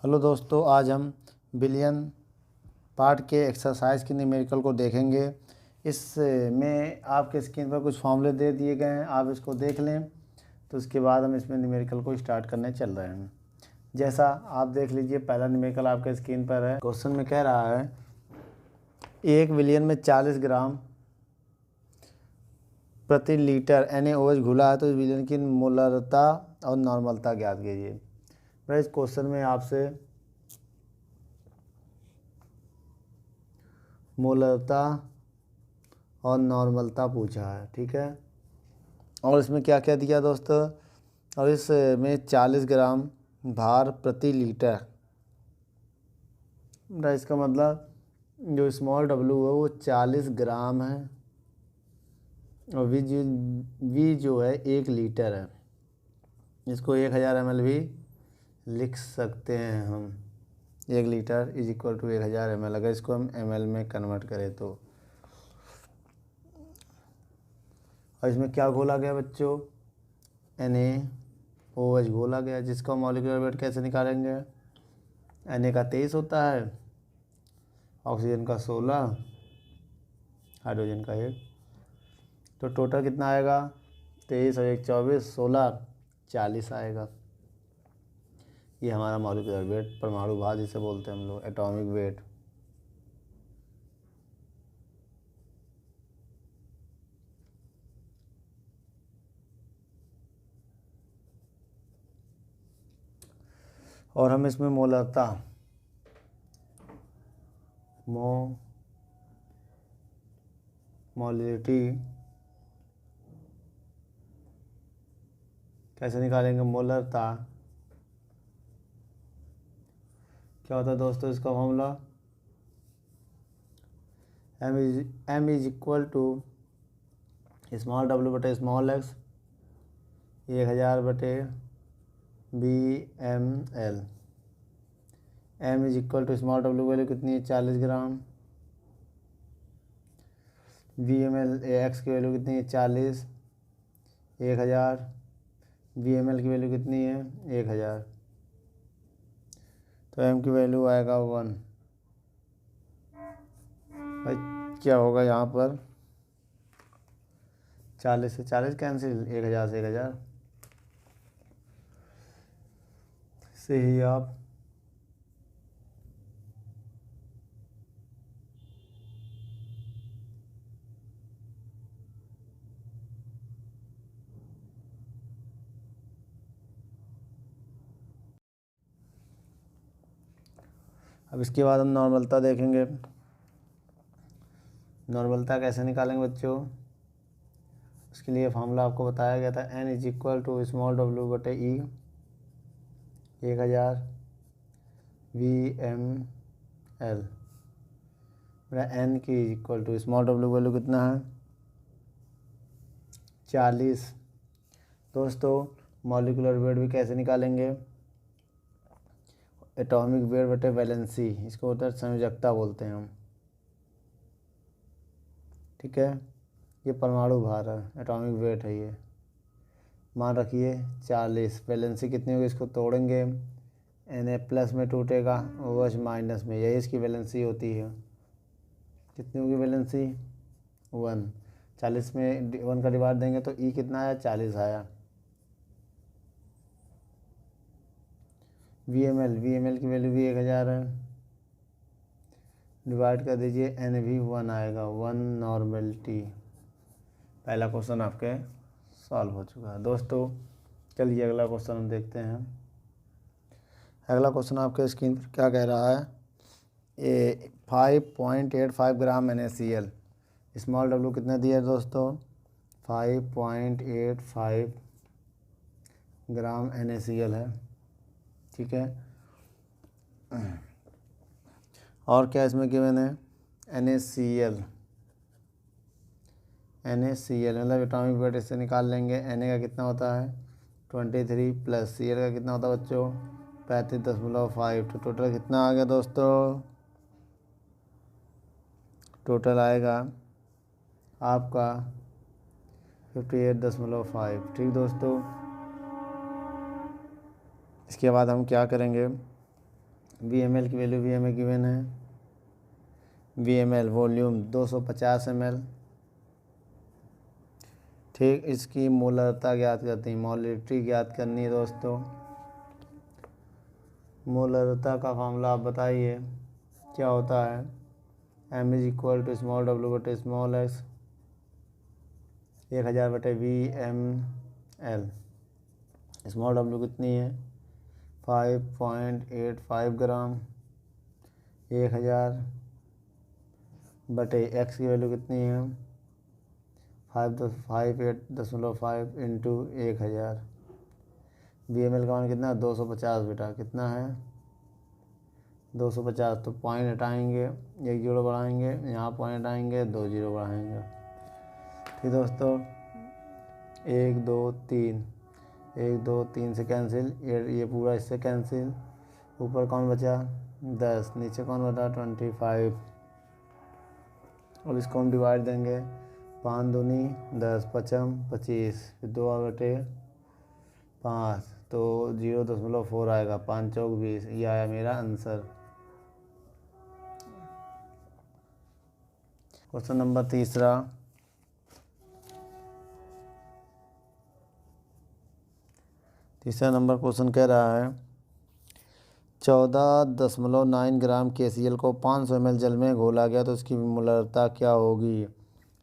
Hello दोस्तों, आज हम बिलियन पार्ट के एक्सरसाइज के न्यूमेरिकल को देखेंगे। इसमें आपके स्क्रीन पर कुछ फॉर्मूले दे दिए गए हैं, आप इसको देख लें। तो उसके बाद हम इसमें न्यूमेरिकल को स्टार्ट करने चल रहे हैं। जैसा आप देख लीजिए, पहला न्यूमेरिकल आपके स्क्रीन पर है। क्वेश्चन में कह रहा है 1 बिलियन में 40 ग्राम प्रति लीटर NaOH घुला है, तो इस विलयन की मोलरता और नॉर्मलता ज्ञात कीजिए। मैं इस क्वेश्चन में आपसे मोलरता और नॉर्मलता पूछा है, ठीक है। और इसमें क्या क्या दिया दोस्तों, और इसमें 40 ग्राम भार प्रति लीटर, इसका मतलब जो स्मॉल w है वो 40 ग्राम है, और वी जो है 1 लीटर है। इसको 1000 ml भी लिख सकते हैं हम। 1 litre is equal to 1000 ml। अगर इसको हम ml में कन्वर्ट करें तो, और इसमें क्या घोला गया बच्चों, NaOH घोला गया, जिसका मॉलिक्यूलर वेट कैसे निकालेंगे। Na का 23 होता है, ऑक्सीजन का 16, हाइड्रोजन का 1। तो टोटल कितना आएगा, 23 और 1 24, 16 40 आएगा। ये हमारा मॉलिक्यूलर वेट, परमाणु भार जिसे बोलते हैं हम लोग, एटॉमिक वेट। और हम इसमें मोलरता, मोलिटी कैसे निकालेंगे। मोलरता क्या होता है दोस्तों, इसका formula m is equal to small w बटे स्मॉल x 1000 बटे BML। m is equal to small w value कितनी है, 40 ग्राम। BML x की वैल्यू कितनी है, 40, 1000। BML की वैल्यू कितनी है, 1000। तो m की वैल्यू आएगा 1। भाई क्या होगा यहाँ पर, 40 से 40 कैंसिल, 1000 से 1000 से ही आप अब इसके बाद हम नॉर्मलता देखेंगे। नॉर्मलता कैसे निकालेंगे बच्चों, उसके लिए फार्मूला आपको बताया गया था, n is equal to small w बटे E 1000 VML। मेरा n की equal to small w value कितना है, 40। दोस्तों मॉलिक्यूलर वेट भी कैसे निकालेंगे, एटॉमिक वेट बटे वैलेंसी, इसको होता है संयोजकता बोलते हैं हम, ठीक है। ये परमाणु भार है, एटॉमिक वेट है ये। मान रखिए 40, वैलेंसी कितनी होगी, इसको तोड़ेंगे, Na प्लस में टूटेगा, OH माइनस में, यही इसकी वैलेंसी होती है। कितनी होगी वैलेंसी, 1। 40 में 1 का डिवाइड देंगे तो E कितना आया, 40 आया। VML की वैल्यू भी 1000 है, डिवाइड कर दीजिए, N भी 1 आएगा, 1 नॉर्मलिटी। पहला क्वेश्चन आपके सॉल्व हो चुका है। दोस्तों चलिए अगला क्वेश्चन हम देखते हैं। अगला क्वेश्चन आपके स्क्रीन पर क्या कह रहा है, 5.85 ग्राम NaCl। स्मॉल w कितना दिया है दोस्तों, 5.85 ग्राम NaCl है, ठीक है। और क्या इसमें गिवन है, NaCl मतलब एटॉमिक वेट, इससे निकाल लेंगे। Na का कितना होता है 23 प्लस Cl का कितना होता है बच्चों 35.5। तो टोटल कितना आ गया दोस्तों, टोटल आएगा आपका 58.5, ठीक दोस्तों। इसके बाद हम क्या करेंगे, VML की वैल्यू भी हमें गिवन है। VML volume 250 ml। ठीक, इसकी मोलरता ज्ञात करती है, मोलरिटी ज्ञात करनी है दोस्तों। मोलरता का फॉर्मूला आप बताइए क्या होता है। M is equal to small w बटे स्मॉल x 1000 बटे VML। स्मॉल w कितनी है 5.85 ग्राम। 1000 बटे x की वैल्यू कितनी है 58.5 इंटू 1000। VML का मान कितना है 250 बेटा, कितना है 250। तो पॉइंट हटाएंगे, एक जीरो बढ़ाएंगे, यहाँ पॉइंट हटाएंगे, 2 जीरो बढ़ाएंगे। ठीक दोस्तों, 1 2 3, 1 2 3 से कैंसिल, ये पूरा इससे कैंसिल। ऊपर कौन बचा 10, नीचे कौन बचा 25। अब इसको हम डिवाइड देंगे, 5 दूनी 10, 5 25, फिर 2 बटे 5, तो 0.4 आएगा, 5 चौक 20। ये आया मेरा आंसर। क्वेश्चन नंबर तीसरा, नंबर क्वेश्चन कह रहा है 14.9 ग्राम KCl को 500 ml जल में घोला गया तो उसकी मोलरता क्या होगी।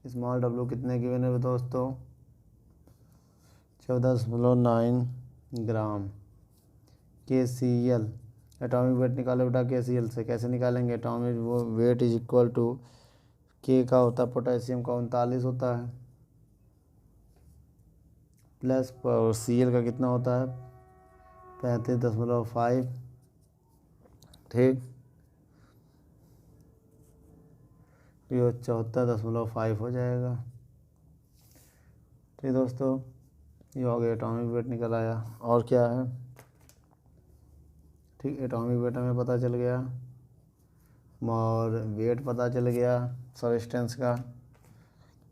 स्मॉल w कितने गिवन है दोस्तों 14.9 ग्राम KCl। एटॉमिक वेट निकालो बेटा KCl से, कैसे निकालेंगे। Atomic weight is equal to K का होता है पोटेशियम का 39 होता है, प्लस Cl का कितना होता है 35.5। ठीक, ये 74.5 हो जाएगा। ठीक दोस्तों, ये हो गया एटॉमिक वेट निकल आया। और क्या है, ठीक, एटॉमिक वेट हमें पता चल गया और वेट पता चल गया सब्सटेंस का।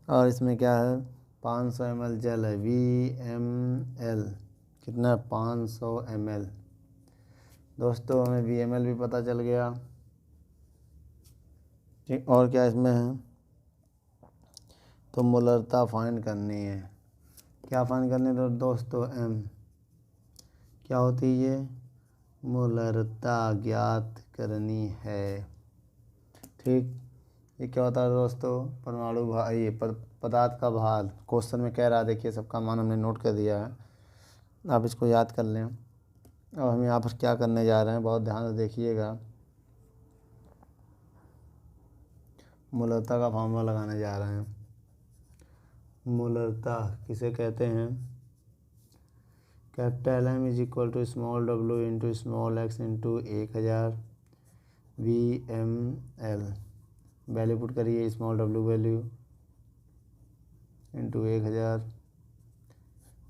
और इसमें क्या है 500 ml जल है, VML कितना 500 ml। दोस्तों हमें VML भी पता चल गया। ठीक, और क्या इसमें है, तो मोलरता फाइंड करनी है। क्या फाइंड करनी है दोस्तों, M क्या होती है ये मोलरता ज्ञात करनी है। ठीक, ये क्या होता है दोस्तों परमाणु भार, ये पदार्थ का भार क्वेश्चन में कह रहा है। देखिए सबका मान हमने नोट कर दिया है, आप इसको याद कर लें। अब हम यहाँ पर क्या करने जा रहे हैं बहुत ध्यान से देखिएगा। मोलरता का फॉर्मूला लगाने जा रहे हैं। मोलरता किसे कहते हैं, capital M is equal to small w into small x into 1000 VML। Value put करिए, स्मॉल w वैल्यू इंटू 1000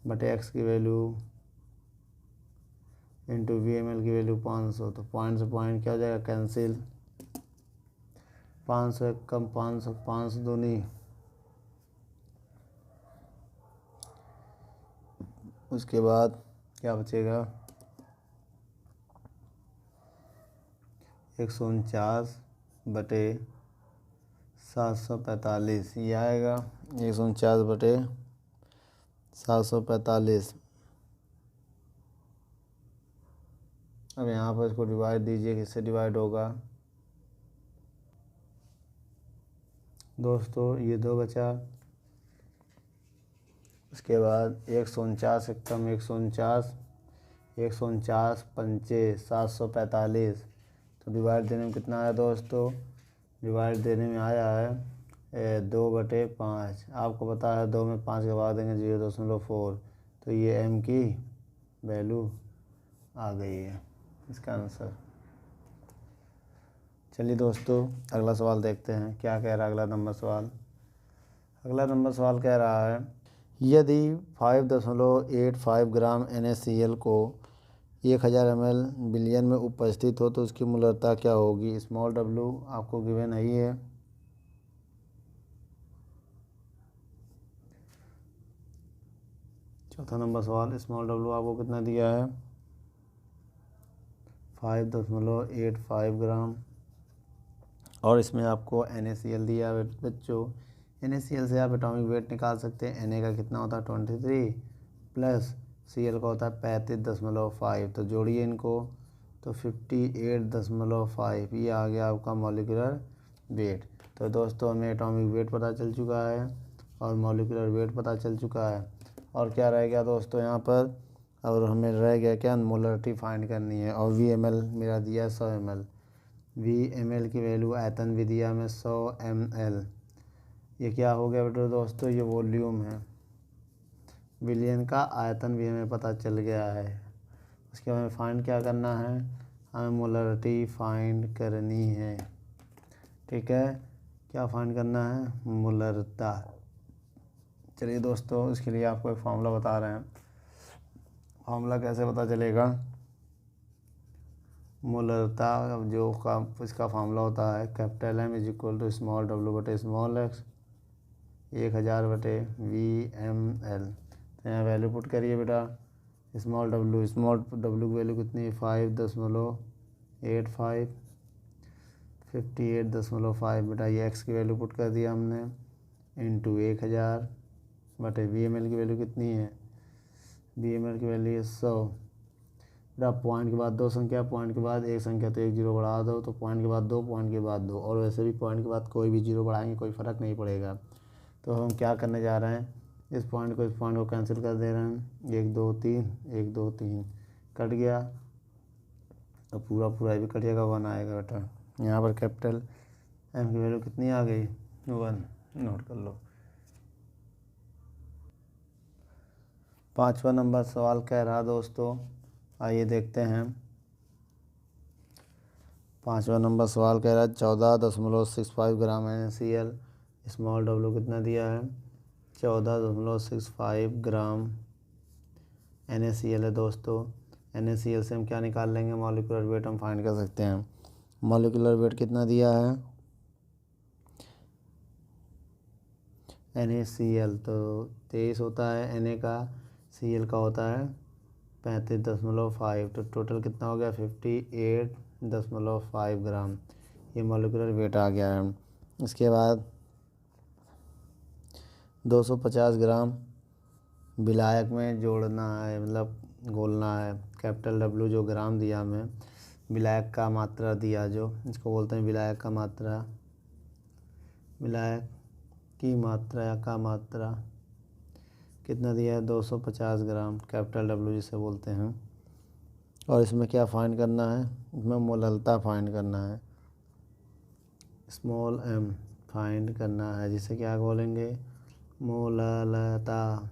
बटे x की वैल्यू इंटू VML की वैल्यू 500। तो पॉइंट से पॉइंट क्या हो जाएगा कैंसिल, 500 कम 500, 500 दूनी, उसके बाद क्या बचेगा 149 बटे 745, ये आएगा 149 बटे 745। अब यहाँ पर इसको डिवाइड दीजिए, किससे डिवाइड होगा दोस्तों, ये 2 बचा। उसके बाद 149 कम 149, 149 पंचे 745। तो डिवाइड देने में कितना आया दोस्तों, डिवाइड देने में आया है 2/5। आपको पता है 2 में 5 के बाद देंगे 0.4। तो ये M की वैल्यू आ गई है इसका आंसर। चलिए दोस्तों अगला सवाल देखते हैं क्या कह रहा है अगला नंबर सवाल। अगला नंबर सवाल कह रहा है यदि 5.85 ग्राम NaCl को 1000 ml बिलियन में उपस्थित हो तो उसकी मोलरता क्या होगी। स्मॉल w आपको गिवन नहीं है। चौथा नंबर सवाल, स्मॉल w आपको कितना दिया है 5.85 ग्राम। और इसमें आपको NaCl दिया है बच्चों। NaCl से आप एटॉमिक वेट निकाल सकते हैं। Na का कितना होता है 23 प्लस Cl का होता है 35.5। तो जोड़िए इनको तो 58.5 ये आ गया आपका मॉलिक्यूलर वेट। तो दोस्तों हमें एटॉमिक वेट पता चल चुका है और मॉलिक्यूलर वेट पता चल चुका है। और क्या रह गया दोस्तों यहाँ पर, और हमें रह गया क्या, मोलरिटी फाइंड करनी है। और VmL मेरा दिया 100 ml। VmL की वैल्यू आयतन भी दिया हमें 100 ml। ये क्या हो गया बेटा दोस्तों, ये वॉल्यूम है। विलियन का आयतन भी हमें पता चल गया है। उसके बाद हमें फाइंड क्या करना है, हमें मोलरिटी फाइंड करनी है। ठीक है, क्या फाइंड करना है, मोलरता। चलिए दोस्तों, इसके लिए आपको एक फार्मूला बता रहे हैं। फार्मूला कैसे पता चलेगा, मोलरता जो का इसका फार्मूला होता है कैपिटल M = स्मॉल w बटे स्मॉल x 1000 बटे VmL। तो यहाँ वैल्यू पुट करिए बेटा। स्मॉल w की वैल्यू कितनी है 5.85 58.5 बेटा। ये x की वैल्यू पुट कर दिया हमने इंटू 1000 बटे VmL की वैल्यू कितनी है, VmL की वैल्यू है 100 बेटा। पॉइंट के बाद दो संख्या, पॉइंट के बाद एक संख्या, तो एक जीरो बढ़ा दो, तो पॉइंट के बाद दो, पॉइंट के बाद दो। और वैसे भी पॉइंट के बाद कोई भी जीरो बढ़ाएंगे कोई फ़र्क नहीं पड़ेगा। तो हम क्या करने जा रहे हैं, इस पॉइंट को कैंसिल कर दे रहे हैं। 1 2 3 1 2 3 कट गया, तो पूरा भी कट जाएगा, 1 आएगा बेटा। यहाँ पर कैपिटल M की वैल्यू कितनी आ गई, 1, नोट कर लो। 5वां नंबर सवाल कह रहा दोस्तों, आइए देखते हैं। 5वां नंबर सवाल कह रहा है 14.65 ग्राम NaCl। स्मॉल w कितना दिया है, 14.65 ग्राम NaCl है दोस्तों। NaCl से हम क्या निकाल लेंगे, मॉलिक्यूलर वेट हम फाइंड कर सकते हैं। मॉलिक्यूलर वेट कितना दिया है NaCl, तो 23 होता है Na का, Cl का होता है 35.5। तो टोटल कितना हो गया 58.5 ग्राम। ये मॉलिक्यूलर वेट आ गया है। इसके बाद 250 ग्राम विलायक में जोड़ना है, मतलब घोलना है। कैपिटल W जो ग्राम दिया हमें, विलायक का मात्रा दिया, जो इसको बोलते हैं विलायक का मात्रा, विलायक की मात्रा या का मात्रा कितना दिया है 250 ग्राम, कैपिटल W जिसे बोलते हैं। और इसमें क्या फाइंड करना है, इसमें मोललता फाइंड करना है, स्मॉल m फाइंड करना है, जिसे क्या बोलेंगे, मोललता।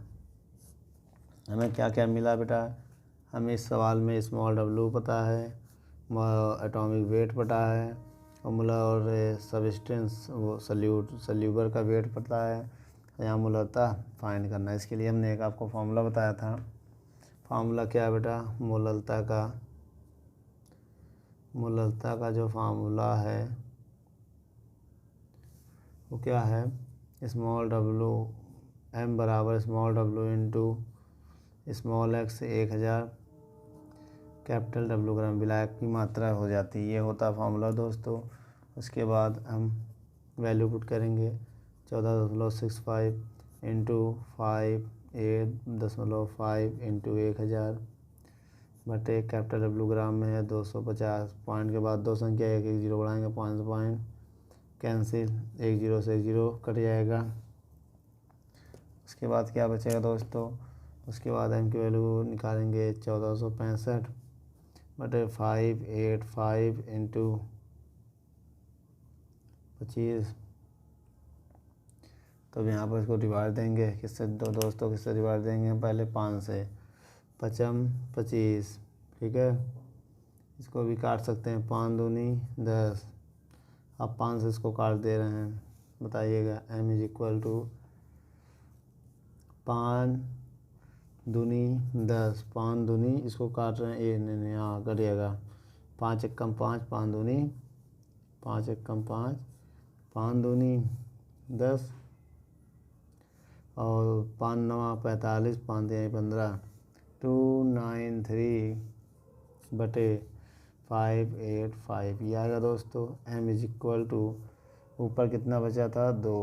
हमें क्या क्या मिला बेटा, हमें इस सवाल में स्मॉल w पता है, एटॉमिक वेट पता है, और सब्सटेंस वो सल्यूबर का वेट पता है। यहाँ मोललता फाइंड करना है। इसके लिए हमने एक आपको फार्मूला बताया था। फार्मूला क्या है बेटा, मोललता का जो फार्मूला है वो क्या है, स्मॉल w m बराबर small w into small x 1000 capital W ग्राम विलायक की मात्रा हो जाती है। ये होता फार्मूला दोस्तों। उसके बाद हम वैल्यू पुट करेंगे 14.65 इंटू 58.5 इंटू 1000 बटे कैपिटल W ग्राम में है 250। पॉइंट के बाद दो संख्या, एक एक जीरो बढ़ाएंगे, 5 पॉइंट कैंसिल, एक जीरो से एक जीरो कट जाएगा। उसके बाद क्या बचेगा दोस्तों, उसके बाद M की वैल्यू निकालेंगे 1465 बटे 585 इंटू 25। तो यहाँ पर इसको डिवाइड देंगे किससे, दोस्तों किससे डिवाइड देंगे, पहले 5 से, 5 25, ठीक है। इसको भी काट सकते हैं, 5 दूनी 10। अब 5 से इसको काट दे रहे हैं, बताइएगा M = 5 दूनी 10, 5 दूनी इसको काट रहे हैं, ए नहीं हाँ करिएगा, 5 एकम 5, 5 दूनी 5 एकम 5, 5 दूनी 10 और 5 9 45, 5 3 15, 293 बटे 585 ये आएगा दोस्तों। m इज इक्वल टू ऊपर कितना बचा था 2,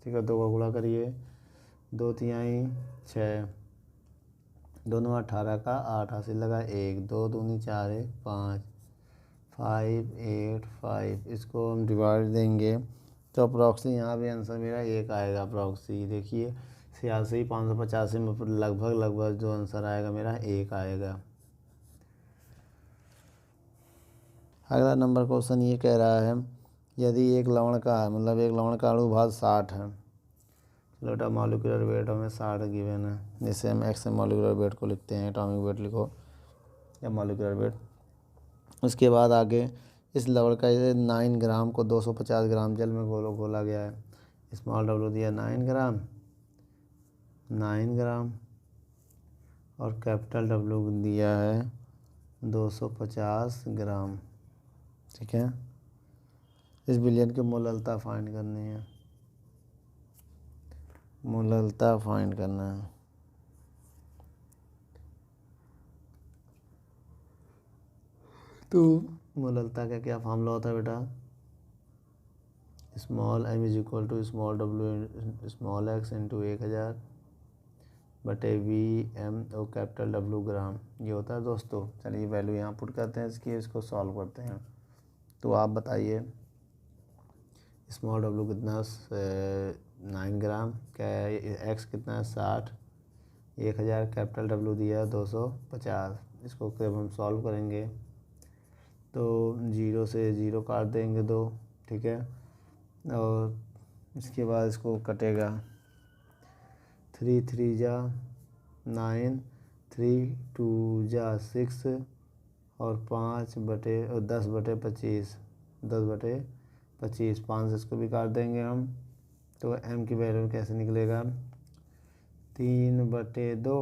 ठीक है, 2 का गुणा करिए, 2 तिहाई 6, 2 9 18 का 8 हासिल लगा 1, 2 दूनी 4 1 5, 585 इसको हम डिवाइड देंगे तो अप्रॉक्सी यहाँ भी आंसर मेरा 1 आएगा। अप्रॉक्सी देखिए 86 585 में लगभग जो आंसर आएगा मेरा 1 आएगा। अगला नंबर क्वेश्चन ये कह रहा है यदि एक लवण का है, मतलब एक लवण का अणुभार 60 है। चलो बेटा मॉलिक्यूलर वेट हमें 60 गिवन है, जैसे हम एक्स मॉलिक्यूलर वेट को लिखते हैं, एटॉमिक वेट लिखो या मॉलिक्यूलर वेट। उसके बाद आगे इस लवण का 9 ग्राम को 250 ग्राम जल में घोला गया है। स्मॉल डब्ल्यू दिया 9 ग्राम और कैपिटल डब्ल्यू दिया है 250 ग्राम, ठीक है। इस विलयन की मोललता फाइंड करनी है, मोललता फाइंड करना है। तो मोललता का क्या फार्मूला होता है बेटा, small m is equal to small w small x into 1000 बटे VM और कैपिटल W ग्राम, ये होता है दोस्तों। चलिए वैल्यू यहाँ पुट करते हैं इसकी, इसको सॉल्व करते हैं। तो आप बताइए स्मॉल w कितना 9 ग्राम, क्या x कितना है 60, 1000 कैपिटल W दिया 250। इसको जब हम सॉल्व करेंगे तो 0 से 0 काट देंगे 2, ठीक है, और इसके बाद इसको कटेगा 3 3 जा 9, 3 2 जा 6 और 5 बटे 10 बटे 25, 10 बटे 25, 5 से इसको भी काट देंगे हम। तो m की वैल्यू कैसे निकलेगा 3 बटे 2,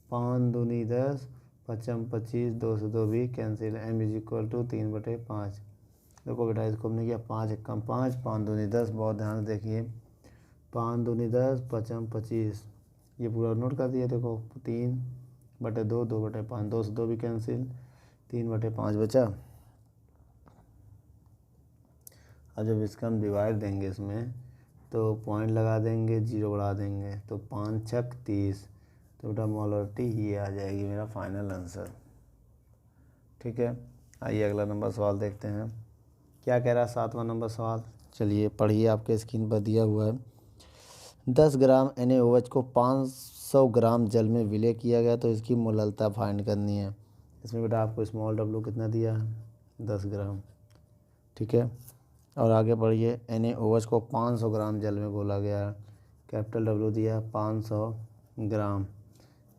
5 दूनी 10, 5 25, 2 से 2 भी cancel, m is equal to 3 बटे 5। देखो बेटा इसको हमने किया 5 एकम 5, 5 दूनी 10, बहुत ध्यान से देखिए 5 दूनी 10, 5 25, ये पूरा नोट कर दिया। देखो 3 बटे 2, 2 बटे 5, 2 से 2 भी कैंसिल, 3 बटे 5 बचा। अब जब इसका हम डिवाइड देंगे इसमें तो पॉइंट लगा देंगे, 0 बढ़ा देंगे, तो 5 6 30, तो बेटा मोलरिटी ये आ जाएगी मेरा फाइनल आंसर, ठीक है। आइए अगला नंबर सवाल देखते हैं क्या कह रहा है। 7वां नंबर सवाल, चलिए पढ़िए, आपके स्क्रीन पर दिया हुआ है। 10 ग्राम NaOH को 500 ग्राम जल में विलय किया गया, तो इसकी मोललता फाइंड करनी है। इसमें बेटा आपको स्मॉल w कितना दिया है 10 ग्राम, ठीक है। और आगे बढ़िए NaOH को 500 ग्राम जल में घोला गया है, कैपिटल W दिया 500 ग्राम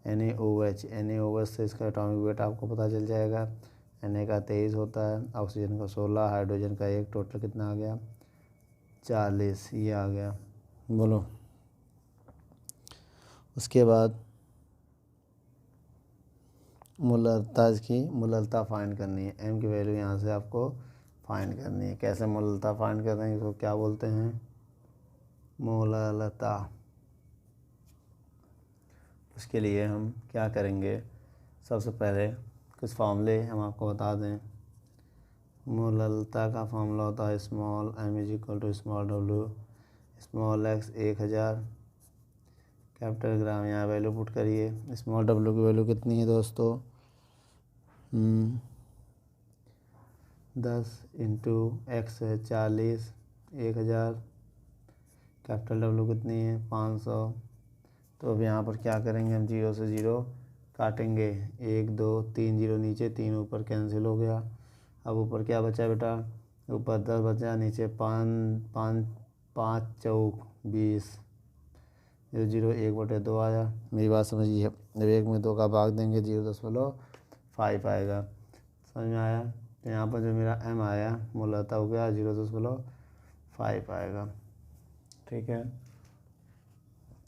NaOH से इसका एटॉमिक वेट आपको पता चल जाएगा। Na का 23 होता है, ऑक्सीजन का 16, हाइड्रोजन का 1, टोटल कितना आ गया 40, ये आ गया, बोलो। उसके बाद मोललता, इसकी मोललता फाइंड करनी है। m की वैल्यू यहाँ से आपको फाइंड करनी है। कैसे मोललता फाइंड कर रहे हैं, इसको क्या बोलते हैं मोललता। उसके लिए हम क्या करेंगे, सबसे पहले कुछ फार्मूले हम आपको बता दें। मोललता का फार्मूला होता है small m is equal to small w small x 1000 capital gram, यहाँ वैल्यू पुट करिए। स्मॉल w की वैल्यू कितनी है दोस्तों 10 इंटू x है 40, 1000 कैपिटल W कितनी है 500। तो अब यहाँ पर क्या करेंगे हम 0 से 0 काटेंगे, 1 2 3 0 नीचे, 3 ऊपर कैंसिल हो गया। अब ऊपर क्या बचा बेटा, ऊपर 10 बचा, नीचे 5 5 चौक 20, 0 1 बटे 2 आया। मेरी बात समझिए, जब 1 में 2 का भाग देंगे 0.5 आएगा, समझ में आया। तो यहाँ पर जो मेरा m आया मोललता हो गया 0.5 आएगा, ठीक है।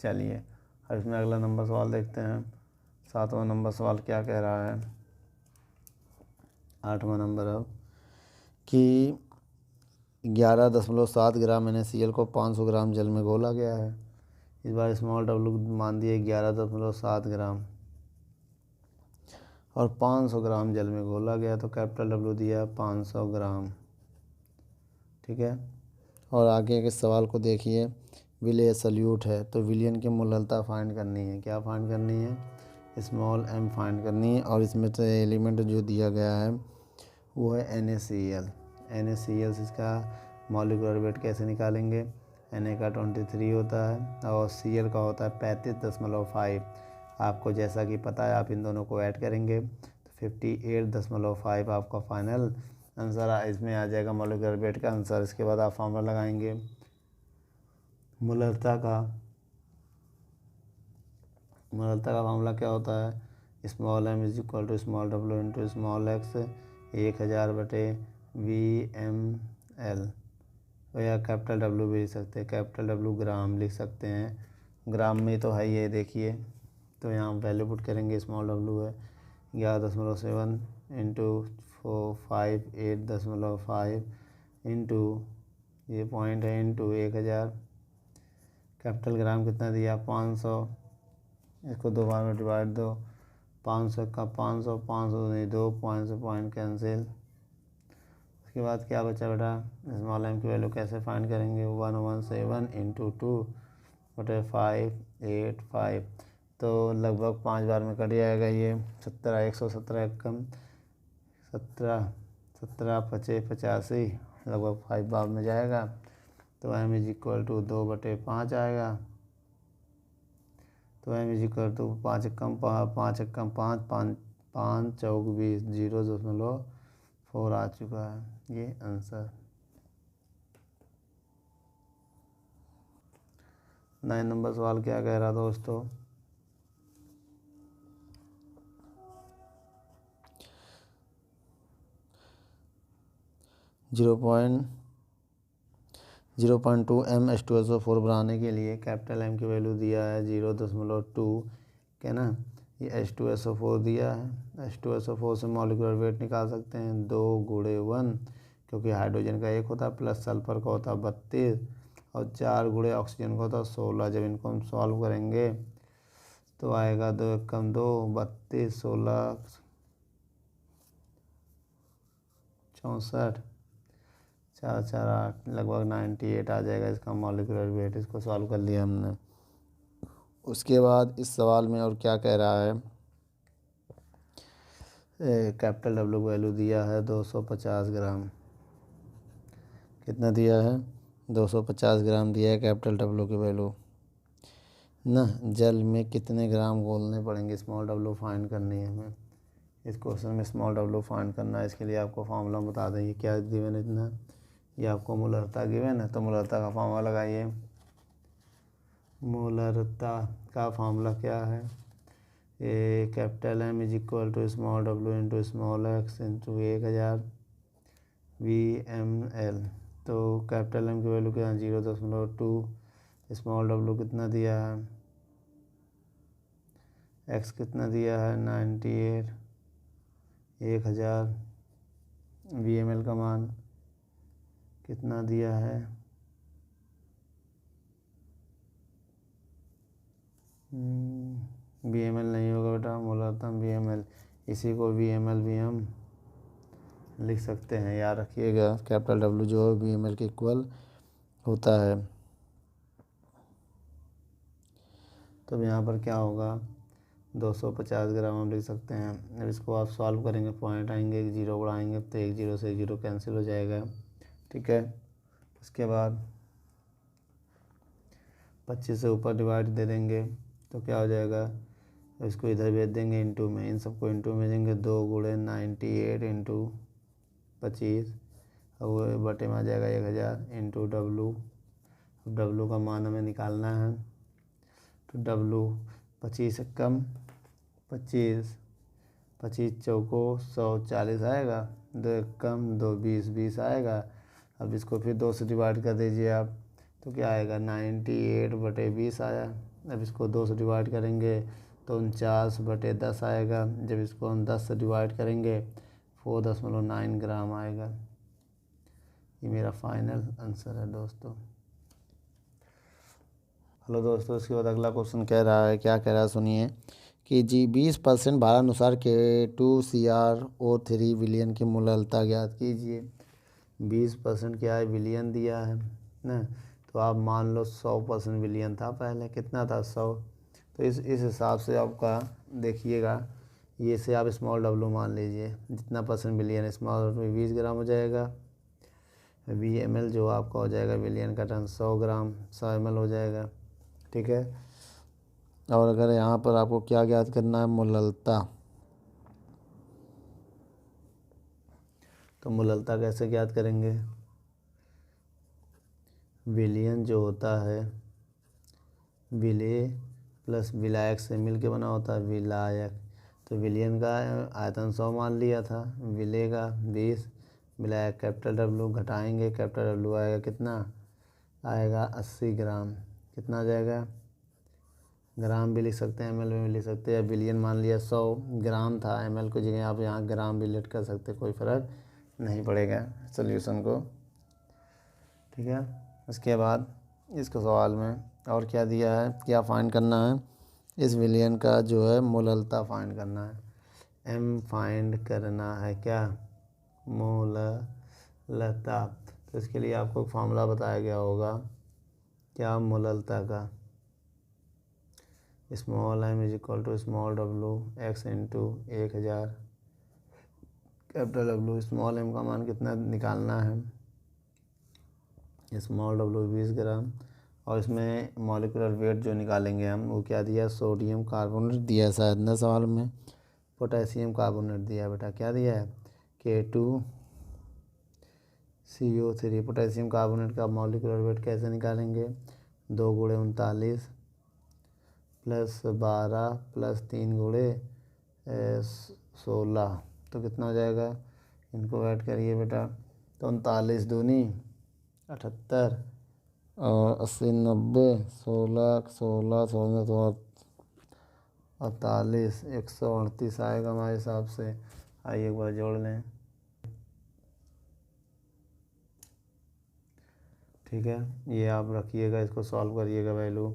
चलिए अब इसमें अगला नंबर सवाल देखते हैं। 7वां नंबर सवाल क्या कह रहा है, 8वां नंबर अब कि 11.7 ग्राम NaCl को 500 ग्राम जल में घोला गया है। इस बार स्मॉल w मान दिए 11.7 ग्राम और 500 ग्राम जल में घोला गया, तो कैपिटल डब्ल्यू दिया 500 ग्राम। ठीक है। और आगे के सवाल को देखिए, विल ए सल्यूट है, तो विलियन की मोलरता फाइंड करनी है। क्या फाइंड करनी है? स्मॉल m फाइंड करनी है। और इसमें से एलिमेंट जो दिया गया है वो है NaCl। NaCl इसका मॉलिक्यूलर वेट कैसे निकालेंगे? Na का 23 होता है और Cl का होता है 35.5। आपको जैसा कि पता है आप इन दोनों को ऐड करेंगे तो 58.5 आपका फाइनल आंसर इसमें आ जाएगा, मॉलिक्यूलर वेट का आंसर। इसके बाद आप फॉर्मूला लगाएंगे मोलरता का फॉर्मूला क्या होता है? Small m is equal to small w into small x 1000/VmL। या कैपिटल W भी लिख सकते हैं, कैपिटल W ग्राम लिख सकते हैं, ग्राम में तो है ये देखिए। तो यहाँ वैल्यू पुट करेंगे, स्मॉल w है 11.7 इंटू 458.5 इंटू ये पॉइंट है इंटू 1000। कैपिटल ग्राम कितना दिया? 500। इसको 2 बार में डिवाइड दो, 500 का 500, 500 नहीं 2 पॉइंट से पॉइंट कैंसिल। उसके बाद क्या बचा बेटा? स्मॉल m की वैल्यू कैसे फाइंड करेंगे? 117 इंटू 2/585। तो लगभग 5 बार में कट जाएगा ये। 17 117 कम 17 पचे 85, लगभग 5 बार में जाएगा। तो m इज इक्वल टू 2/5 आएगा। तो m इज इक्वल टू 5 कम 5 5 चौक 20 0.4 आ चुका है ये आंसर। 9 नंबर सवाल क्या कह रहा दोस्तों? जीरो पॉइंट 2 m H2SO4 बनाने के लिए कैपिटल M की वैल्यू दिया है 0.2 क्या ना, ये H2SO4 दिया है। H2SO4 से मॉलिक्यूलर वेट निकाल सकते हैं 2 गुणे 1, क्योंकि हाइड्रोजन का 1 होता है प्लस सल्फर का होता है 32 और 4 गुणे ऑक्सीजन का होता है 16। जब इनको हम सॉल्व करेंगे तो आएगा 2 एकम 2 32 16 64 4 4 8 लगभग 98 आ जाएगा इसका मॉलिक्यूलर वेट। इसको सॉल्व कर लिया हमने। उसके बाद इस सवाल में और क्या कह रहा है? कैपिटल डब्ल्यू की वैल्यू दिया है 250 ग्राम। कितना दिया है? 250 ग्राम दिया है कैपिटल डब्ल्यू की वैल्यू ना। जल में कितने ग्राम घोलने पड़ेंगे? स्मॉल डब्ल्यू फाइंड करनी है हमें। इस क्वेश्चन में स्मॉल डब्ल्यू फाइंड करना है। इसके लिए आपको फार्मूला बता दें। ये क्या गिवन है इतना, ये आपको मोलरता गिवन है, तो मोलरता का फार्मूला लगाइए। मोलरता का फार्मूला क्या है? ये capital M is equal to small w into small x into 1000/VmL। तो कैपिटल M की वैल्यू क्या है? 0.2। स्मॉल w कितना दिया है? x कितना दिया है? 98। 1000। VmL का मान कितना दिया है? VmL नहीं होगा बेटा, मोलरता VmL। इसी को VmL भी हम लिख सकते हैं, याद रखिएगा। कैपिटल W जो है VmL के इक्वल होता है। तो यहाँ पर क्या होगा? 250 ग्राम हम लिख सकते हैं। अब इसको आप सॉल्व करेंगे, पॉइंट आएंगे, 1 0 बढ़ाएंगे तो 1 0 से 1 0 कैंसिल हो जाएगा। ठीक है। उसके बाद 25 से ऊपर डिवाइड दे देंगे तो क्या हो जाएगा? इसको इधर भेज देंगे इंटू में, इन सबको इंटू में देंगे। 2 गुणे 98 इंटू 25 और वो बटे में आ जाएगा 1000 इंटू W। W का मान हमें निकालना है, तो W 25 कम 25 25 चौको 140 आएगा। 2 कम 2 20 आएगा। अब इसको फिर 2 से डिवाइड कर दीजिए आप, तो क्या आएगा? 98/20 आया। अब इसको 2 से डिवाइड करेंगे तो 49/10 आएगा। जब इसको हम 10 से डिवाइड करेंगे 4.9 ग्राम आएगा। ये मेरा फाइनल आंसर है दोस्तों। हेलो दोस्तों, इसके बाद अगला क्वेश्चन कह रहा है, क्या कह रहा है सुनिए, कि जी 20% भारानुसार K2CrO3 विलयन की मूललता ज्ञात कीजिए। 20% क्या है, विलयन दिया है ना, तो आप मान लो 100% विलयन था पहले, कितना था 100, तो इस हिसाब से आपका देखिएगा, ये से आप स्मॉल डब्लू मान लीजिए, जितना परसेंट विलियन स्मॉल में 20 ग्राम हो जाएगा, VmL जो आपका हो जाएगा विलियन का टन 100 ग्राम 100 ml हो जाएगा, ठीक है। और अगर यहाँ पर आपको क्या ज्ञात करना है, मूललता, तो मूललता कैसे ज्ञात करेंगे, विलियन जो होता है विलेय प्लस विलायक से मिल के बना होता है विलायक, तो विलियन का आयतन 100 मान लिया था, विलेय का 20, विलायक कैपिटल W घटाएंगे, कैपिटल W आएगा कितना, आएगा 80 ग्राम, कितना आ जाएगा, ग्राम भी लिख सकते हैं ml में भी लिख सकते हैं, बिलियन मान लिया 100 ग्राम था, ml को जगह आप यहाँ ग्राम भी लिख कर सकते, कोई फ़र्क नहीं पड़ेगा सोल्यूशन को, ठीक है। उसके बाद इसको सवाल में और क्या दिया है, क्या फाइंड करना है, इस विलियन का जो है मूललता फाइंड करना है, m फाइंड करना है क्या, मूललता, तो इसके लिए आपको फॉर्मूला बताया गया होगा क्या, मूललता का small m is equal to small w x into 1000, capital W, small m का मान कितना निकालना है, स्मॉल W 20 ग्राम, और इसमें मॉलिक्यूलर वेट जो निकालेंगे हम, वो क्या दिया, सोडियम कार्बोनेट दिया है शायद ना सवाल में, पोटेशियम कार्बोनेट दिया है बेटा, क्या दिया है, K2CO3, पोटेशियम कार्बोनेट का मॉलिक्यूलर वेट कैसे निकालेंगे, 2 गुणे 39 प्लस 12 प्लस 3 गुणे 16, तो कितना हो जाएगा, इनको ऐड करिए बेटा, तो 39 दूनी 78 और 80 90 16 16 16 48 138 आएगा हमारे हिसाब से, आइए एक बार जोड़ लें, ठीक है। ये आप रखिएगा, इसको सॉल्व करिएगा, वैल्यू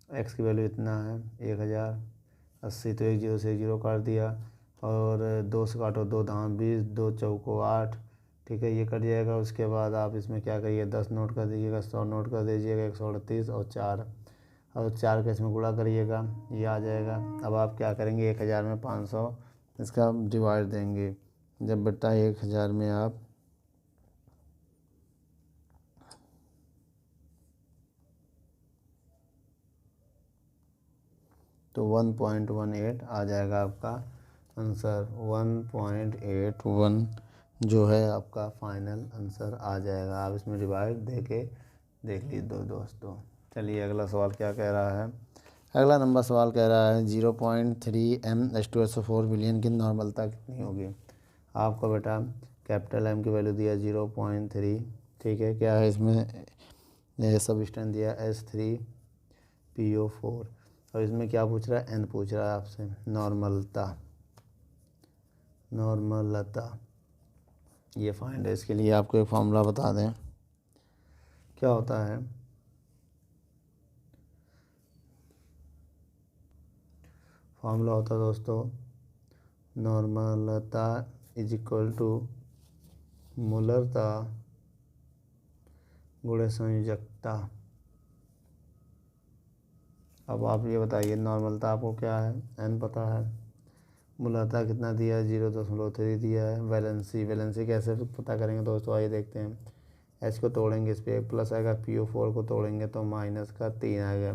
x की वैल्यू इतना है 1000, 80 तो 1 0 से 1 0 काट दिया, और 2 से काटो 2 धाम 20, 2 चौको 8, ठीक है, ये कट जाएगा। उसके बाद आप इसमें क्या करिए, 10 नोट कर दीजिएगा, 100 नोट कर दीजिएगा, 138 और 4, और 4 का इसमें गुणा करिएगा, ये आ जाएगा। अब आप क्या करेंगे, 1000 में 500 इसका डिवाइड देंगे, जब बेटा 1000 में आप तो 1.18 आ जाएगा आपका आंसर, 1.81 जो है आपका फाइनल आंसर आ जाएगा। आप इसमें डिवाइड दे के देख लीजिए दोस्तों। चलिए अगला सवाल क्या कह रहा है, अगला नंबर सवाल कह रहा है 0.3 H2SO4 विलियन की नॉर्मलता कितनी होगी। आपको बेटा कैपिटल M की वैल्यू दिया 0.3, ठीक है, क्या है इसमें सबस्टेंस दिया H3PO4, और इसमें क्या पूछ रहा है, N पूछ रहा है आपसे, नॉर्मलता ये फाइंड है। इसके लिए आपको एक फॉर्मूला बता दें, क्या होता है, फॉर्मूला होता है दोस्तों, नॉर्मलता इज इक्वल टू मूलरता गुणे संयोजकता। अब आप ये बताइए, नॉर्मलता आपको क्या है, N पता है, मूलरता कितना दिया है, 0.3 दिया है, वैलेंसी कैसे पता करेंगे दोस्तों, आइए देखते हैं। H को तोड़ेंगे, इस पर एक प्लस आएगा, PO4 को तोड़ेंगे तो माइनस का 3 आएगा,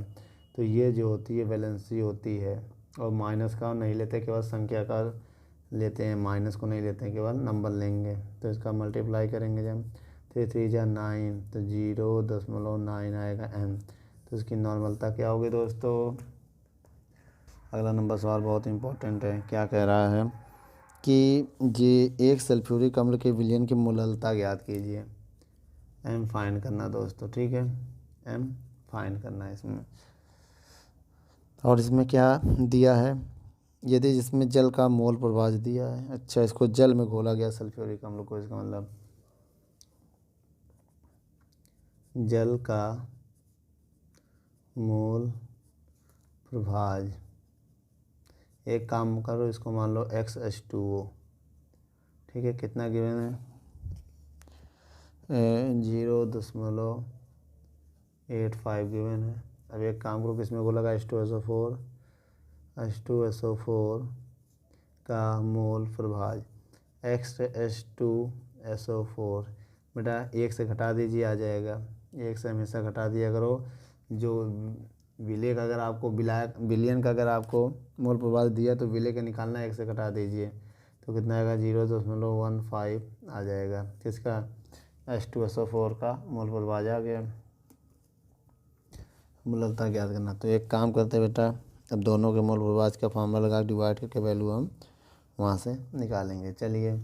तो ये जो होती है वैलेंसी होती है, और माइनस का नहीं लेते, केवल संख्या का लेते हैं, माइनस को नहीं लेते हैं, केवल नंबर लेंगे, तो इसका मल्टीप्लाई करेंगे जब 3 3 जा 9, तो 0.9 आएगा N, तो इसकी नॉर्मलता क्या होगी दोस्तों। अगला नंबर सवाल बहुत इंपॉर्टेंट है, क्या कह रहा है कि ये एक सल्फ्यूरिक अम्ल के विलयन की मूललता ज्ञात कीजिए। M फाइंड करना दोस्तों, ठीक है, M फाइंड करना है इसमें, और इसमें क्या दिया है, यदि जिसमें जल का मोल प्रभाव दिया है, अच्छा इसको जल में घोला गया सल्फ्यूरिक अम्ल को, इसका मतलब जल का मोल प्रभाव एक काम करो, इसको मान लो XH2O, ठीक है। कितना गिवन है? 0.85 गिवन है। अब एक काम करो, किसमें को लगा H2SO4, H2SO4 का मोल प्रभाज XH2SO4, बेटा एक से घटा दीजिए, आ जाएगा। एक से हमेशा घटा दिया करो। जो विलेय का अगर आपको बिलियन का अगर आपको मोल प्रभाज दिया तो विलेय का निकालना, एक से घटा दीजिए तो कितना आएगा? 0.15 आ जाएगा। किसका? H2SO4 का मोल प्रभाज आ गया। मोललता ज्ञात करना, तो एक काम करते बेटा, अब दोनों के मोल प्रभाज का फार्मूला लगा डिवाइड करके वैल्यू हम वहाँ से निकालेंगे। चलिए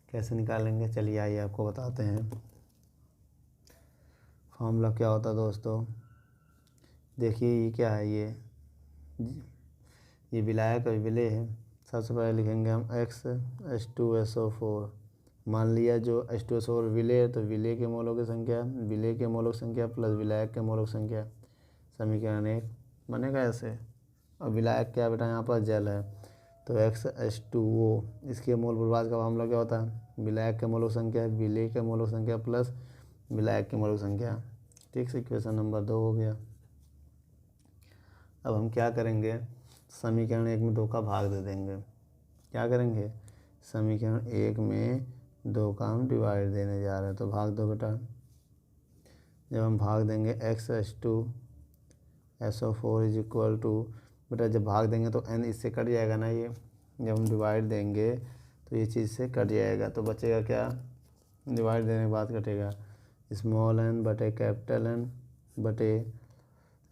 कैसे निकालेंगे, चलिए आइए आपको बताते हैं। फार्मूला क्या होता है दोस्तों, देखिए ये क्या है, ये विलायक और विलेय है। सबसे पहले लिखेंगे हम XH2SO4, मान लिया जो H2SO4 विलेय है तो विलेय के मोलों की संख्या, विलेय के मोलों की संख्या प्लस विलायक के मोलों की संख्या, समीकरण 1 बनेगा ऐसे। और विलायक क्या बेटा, यहाँ पर जल है तो XH2O, इसके मोल प्रभाज का मामला क्या होता है? विलायक के मोलों की संख्या, विलेय के मोलों की संख्या प्लस विलायक के मोलों की संख्या। ठीक से इक्वेशन नंबर 2 हो गया। अब हम क्या करेंगे, समीकरण 1 में 2 का भाग दे देंगे। क्या करेंगे, समीकरण 1 में 2 का हम डिवाइड देने जा रहे हैं, तो भाग दो बेटा। जब हम भाग देंगे XH2SO4 इज इक्वल टू, बेटा जब भाग देंगे तो n इससे कट जाएगा ना, ये जब हम डिवाइड देंगे तो ये चीज़ से कट जाएगा, तो बचेगा क्या? डिवाइड देने के बाद कटेगा स्मॉल n बटे कैपिटल N बटे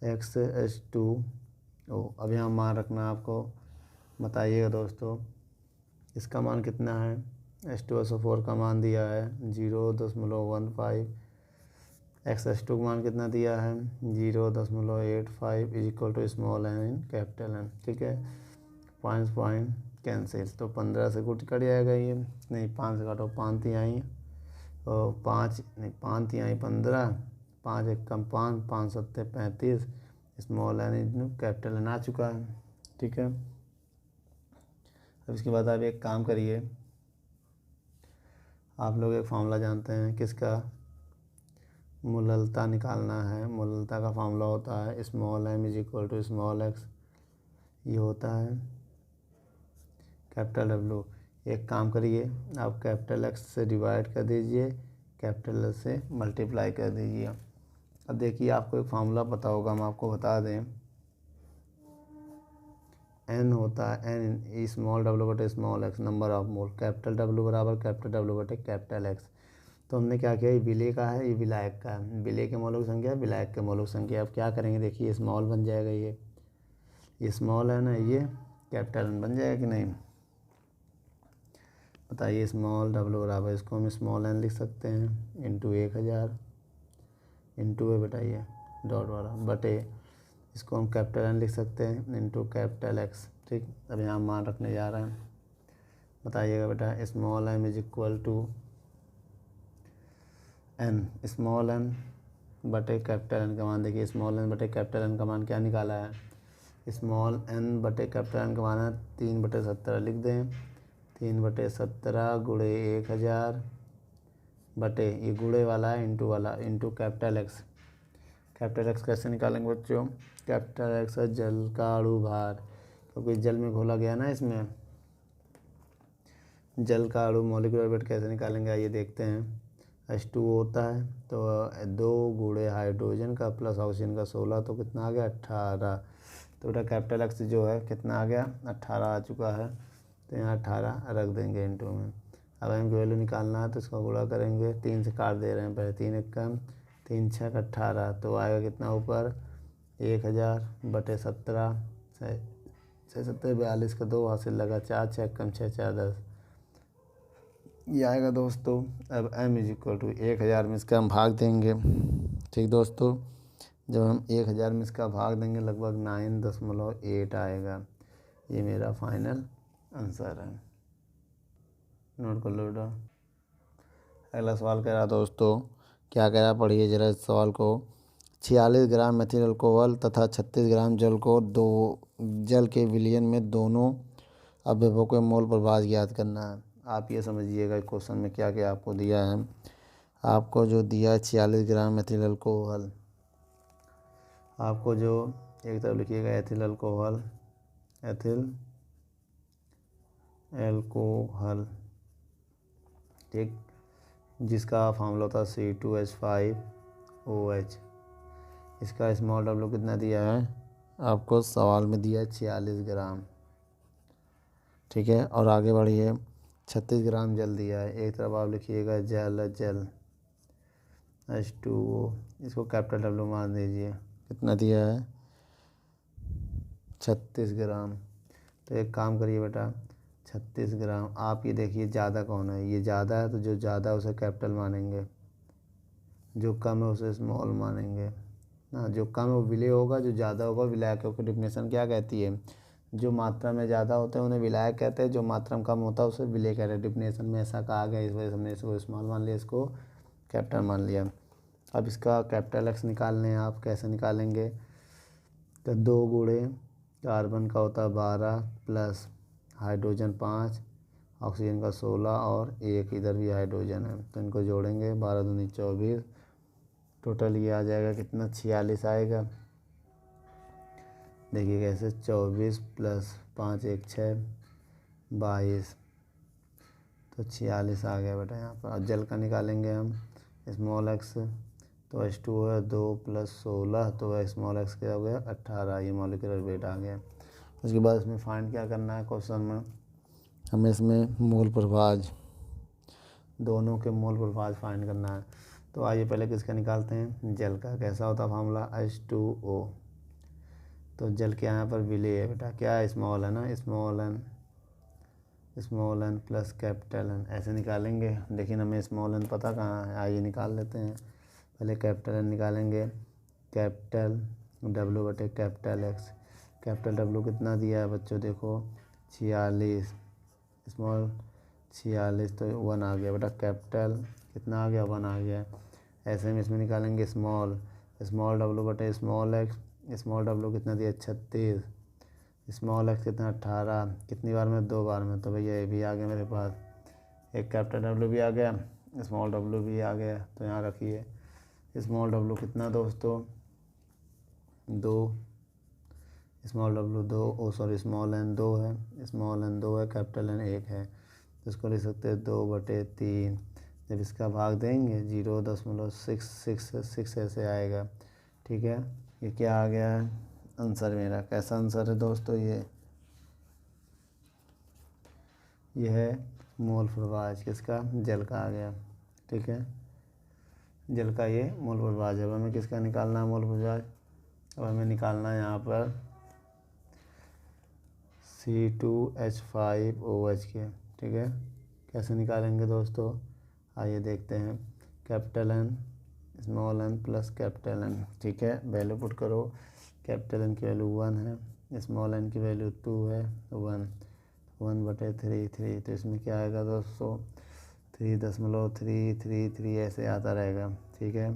XH2O। अब यहाँ मान रखना आपको, बताइएगा दोस्तों इसका मान कितना है। H2SO4 का मान दिया है 0.15, XH2 का मान कितना दिया है 0.85 is equal to small n in capital N, ठीक है। पॉइंट कैंसिल, तो 15 से कट जाएगा ये, नहीं 5 से काटो, 5 तिहाई और 5 नहीं 5 तिहाई 15, 5 एक कम 5, 5 सत्ते 35, small n in capital N आ चुका है, ठीक है। अब इसके बाद आप एक काम करिए, आप लोग एक फार्मूला जानते हैं किसका, मोललता निकालना है। मोललता का फार्मूला होता है small m is equal to small x, ये होता है कैपिटल W। एक काम करिए, आप कैपिटल X से डिवाइड कर दीजिए, कैपिटल L से मल्टीप्लाई कर दीजिए। अब देखिए आपको एक फार्मूला पता होगा, हम आपको बता दें, n होता है n स्मॉल w बटे small x, number of mole, capital W बराबर कैपिटल W बटे कैपिटल X। तो हमने क्या किया, ये विलेय का है, ये विलायक का है, विलेय के मोलों की संख्या, विलायक के मोलों की संख्या। अब क्या करेंगे, देखिए स्मॉल बन जाएगा, ये स्मॉल है ना, ये कैपिटल N बन जाएगा कि नहीं, बताइए। स्मॉल W बराबर, इसको हम स्मॉल n लिख सकते हैं इंटू 1000 इंटू है बेटा ये डॉट वाला, बटे इसको हम कैपिटल N लिख सकते हैं इंटू कैपिटल X, ठीक। अब यहाँ मान रखने जा रहे हैं, बताइएगा बेटा। Small m is equal to n, small n बटे कैपिटल N का मान, देखिए स्मॉल n बटे कैपिटल N का मान क्या निकाला है, स्मॉल n बटे कैपिटल N का मान है 3/17, लिख दें 3/17 गुणे 1000 बटे, ये गुणे वाला है इंटू वाला, into capital X। Capital X कैसे निकालेंगे बच्चों, कैपिटल X है जल का अणु भार, क्योंकि जल में घोला गया ना, इसमें जल का अणु मॉलिक्यूलर वेट कैसे निकालेंगे, आइए देखते हैं। H2O होता है तो 2 गुणे हाइड्रोजन का प्लस ऑक्सीजन का 16, तो कितना आ गया 18। तो बेटा कैपिटल X जो है कितना आ गया 18 आ चुका है, तो यहाँ 18 रख देंगे इंटू में। अब हमको वैल्यू निकालना है तो इसका गुणा करेंगे, 3 से काट दे रहे हैं पहले, 3 एक कम 3 6 18, तो आएगा कितना ऊपर 1000 बटे 17, 6 42 का 2 हासिल लगा, 4 6 कम 6 4 10, ये आएगा दोस्तों। अब m इज इक्वल टू 1000 में इसका हम भाग देंगे, ठीक दोस्तों। जब हम 1000 में इसका भाग देंगे लगभग 9.8 आएगा, ये मेरा फाइनल आंसर है, नोट कर लो बेटा। अगला सवाल कह रहा दोस्तों, क्या कह रहा, पढ़िए जरा इस सवाल को। 46 ग्राम मेथिल अल्कोहल तथा 36 ग्राम जल को जल के विलयन में दोनों अवयवों के मोल प्रभाव ज्ञात करना है। आप ये समझिएगा क्वेश्चन में क्या क्या आपको दिया है। आपको जो दिया है 46 ग्राम मेथिल अल्कोहल, आपको जो एक तरफ लिखिएगा एथिल अल्कोहल, ठीक, जिसका फार्मूला होता है C2H5OH। इसका स्मॉल डब्ल्यू कितना दिया है आपको सवाल में दिया है 46 ग्राम, ठीक है। और आगे बढ़िए 36 ग्राम जल दिया है, एक तरफ आप लिखिएगा जल H2O, इसको कैपिटल डब्ल्यू मान दीजिए, कितना दिया है 36 ग्राम। तो एक काम करिए बेटा 36 ग्राम, आप ये देखिए ज़्यादा कौन है, ये ज़्यादा है तो जो ज़्यादा है उसे कैपिटल मानेंगे, जो कम है उसे स्मॉल मानेंगे ना। जो कम है वो विलय होगा, जो ज़्यादा होगा विलायक। क्योंकि डिफिनेशन क्या कहती है, जो मात्रा में ज़्यादा होते हैं उन्हें विलायक कहते हैं, जो मात्रा में कम होता है उसे विलय कहते हैं। डिफिनेशन में ऐसा कहा गया, इस वजह से हमने इसको स्मॉल मान लिया, इसको कैपिटल मान लिया। अब इसका कैपिटल एक्स निकालने हैं आप, कैसे निकालेंगे, तो 2 गुणे कार्बन का होता है 12 प्लस हाइड्रोजन 5, ऑक्सीजन का 16 और एक इधर भी हाइड्रोजन है, तो इनको जोड़ेंगे 12 दूनी 24, टोटल ये आ जाएगा कितना 46 आएगा। देखिए कैसे 24 प्लस 5 1 6 22, तो 46 आ गया बेटा यहाँ पर। अब जल का निकालेंगे हम स्मॉल एक्स, तो H2O है 2 प्लस 16, तो स्मॉल एक्स क्या हो गया 18, ये मॉलिक्यूलर वेट आ गया। उसके बाद इसमें फाइंड क्या करना है क्वेश्चन में, हमें इसमें मोल प्रभाव, दोनों के मोल प्रभाव फाइंड करना है। तो आइए पहले किसका निकालते हैं, जल का। कैसा होता है फार्मूला H2O, तो जल के यहाँ पर विलय है बेटा, क्या है स्मॉल है ना, small n plus capital N, ऐसे निकालेंगे। लेकिन हमें स्मॉल एन पता कहाँ है, आइए निकाल लेते हैं। पहले कैपिटल एन निकालेंगे, कैपिटल डब्ल्यू बटे कैपिटल एक्स। कैपिटल डब्ल्यू कितना दिया है बच्चों, देखो 46, स्मॉल 46, तो 1 आ गया बेटा। कैपिटल कितना आ गया 1 आ गया। ऐसे में इसमें निकालेंगे स्मॉल डब्ल्यू बटे स्मॉल एक्स। स्मॉल डब्ल्यू कितना दिया 36, स्मॉल एक्स कितना 18, कितनी बार में 2 बार में, तो भैया ये भी आ गया मेरे पास। एक कैपिटल डब्ल्यू भी आ गया, स्मॉल डब्ल्यू भी आ गया, तो यहाँ रखिए स्मॉल डब्ल्यू कितना दोस्तों 2, स्मॉल डब्ल्यू 2, स्मॉल एन 2 है, कैपिटल एन 1 है, तो इसको लिख सकते हैं 2/3। जब इसका भाग देंगे 0.66 ऐसे आएगा, ठीक है। ये क्या आ गया है आंसर मेरा, कैसा आंसर है दोस्तों, ये है मोल प्रभाव किसका, जल का आ गया, ठीक है। जल का ये मोल प्रभाव है। अब हमें किसका निकालना है मोल प्रभाव, अब हमें निकालना है यहाँ पर C2H5OH के, ठीक है। कैसे निकालेंगे दोस्तों, आइए देखते हैं। Capital N small n plus capital N, ठीक है। वैल्यू पुट करो, कैपिटल एन की वैल्यू 1 है, स्मॉल एन की वैल्यू 2 है, 1/3, तो इसमें क्या आएगा दोस्तों 3.333 ऐसे आता रहेगा, ठीक है।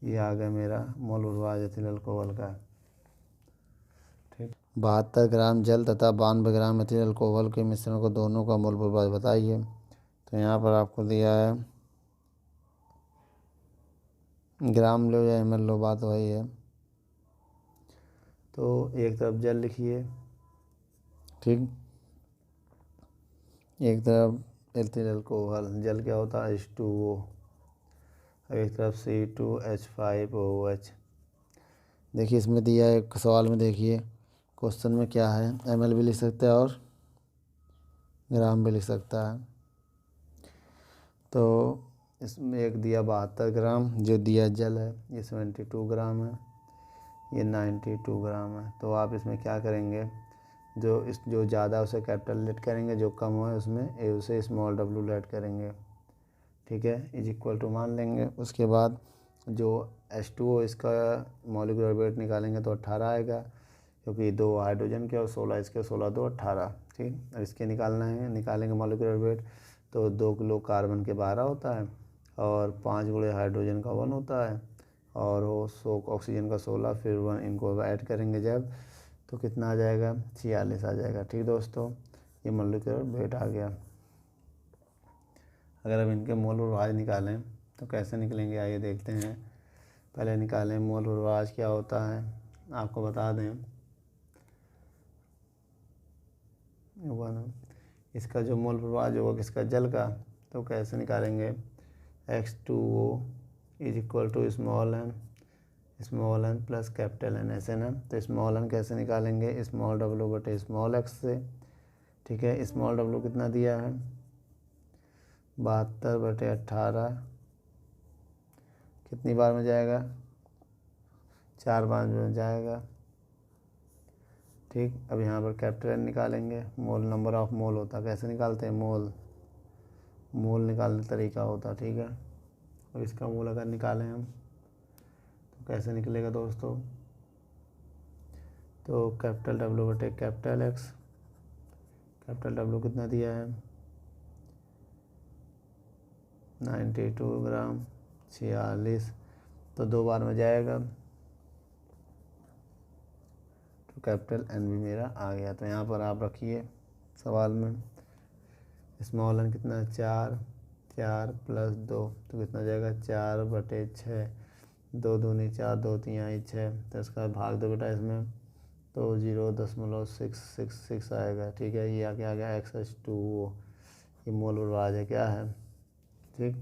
ये आ गया मेरा मोल प्रभाव एथिल अल्कोहल का, ठीक। 72 ग्राम जल तथा 92 ग्राम एथिल अल्कोहल के मिश्रण को दोनों का मोल प्रभाव बताइए। तो यहाँ पर आपको दिया है, ग्राम लो या ml लो, बात वही है। तो एक तरफ जल लिखिए, ठीक, एक तरफ एथिल अल्कोहल, जल क्या होता है H2O, एक तरफ C2H5OH। देखिए इसमें दिया है सवाल में, देखिए क्वेश्चन में क्या है, ml भी लिख सकता है और ग्राम भी लिख सकता है। तो इसमें एक दिया 72 ग्राम, जो दिया जल है ये 72 ग्राम है, ये 92 ग्राम है। तो आप इसमें क्या करेंगे, जो ज़्यादा उसे कैपिटल लेट करेंगे, जो कम हुआ है उसमें उसे स्मॉल डब्ल्यू लेट करेंगे, ठीक है, इज इक्वल टू मान लेंगे। उसके बाद जो H2O इसका मॉलिक्यूलर वेट निकालेंगे तो 18 आएगा, क्योंकि 2 हाइड्रोजन के और 16 इसके, 16 2 18, ठीक। अब इसके निकालना है, निकालेंगे मॉलिक्यूलर वेट, तो 2 किलो कार्बन के 12 होता है और 5 गुणे हाइड्रोजन का 1 होता है और वो ऑक्सीजन का 16, फिर 1 इनको ऐड करेंगे जब तो कितना आ जाएगा 46 आ जाएगा। ठीक दोस्तों, ये मॉलिक्यूलर वेट आ गया। अगर अब इनके मोल प्रभाज निकालें तो कैसे निकलेंगे आइए देखते हैं। पहले निकालें मोल प्रभाज क्या होता है, आपको बता दें। इसका जो मोल प्रभाज होगा किसका, जल का, तो कैसे निकालेंगे। H2O is equal to small n plus capital N, ऐसे ना। तो स्मॉल एन कैसे निकालेंगे, स्मॉल डब्ल्यू बटे स्मॉल एक्स से। ठीक है, स्मॉल डब्ल्यू कितना दिया है 72/18, कितनी बार में जाएगा 4 बार में जाएगा। ठीक, अब यहाँ पर कैपिटल एन निकालेंगे, मोल नंबर ऑफ मोल होता, कैसे निकालते हैं, मोल निकालने तरीका होता। ठीक है, और इसका मोल अगर निकालें हम तो कैसे निकलेगा दोस्तों, तो कैपिटल डब्ल्यू बटे कैपिटल एक्स। कैपिटल डब्ल्यू कितना दिया है 92 ग्राम 46, तो 2 बार में जाएगा तो कैपिटल एन भी मेरा आ गया। तो यहाँ पर आप रखिए सवाल में स्मॉल एन कितना है 4 प्लस 2 तो कितना जाएगा 4/6, 2 दूनी 4, 2 तिहाई 6, तो इसका भाग दो बेटा इसमें, तो 0.666 आएगा। ठीक है, ये आगे आ गया XH2O, ये मोल प्रभाज है, क्या है। ठीक,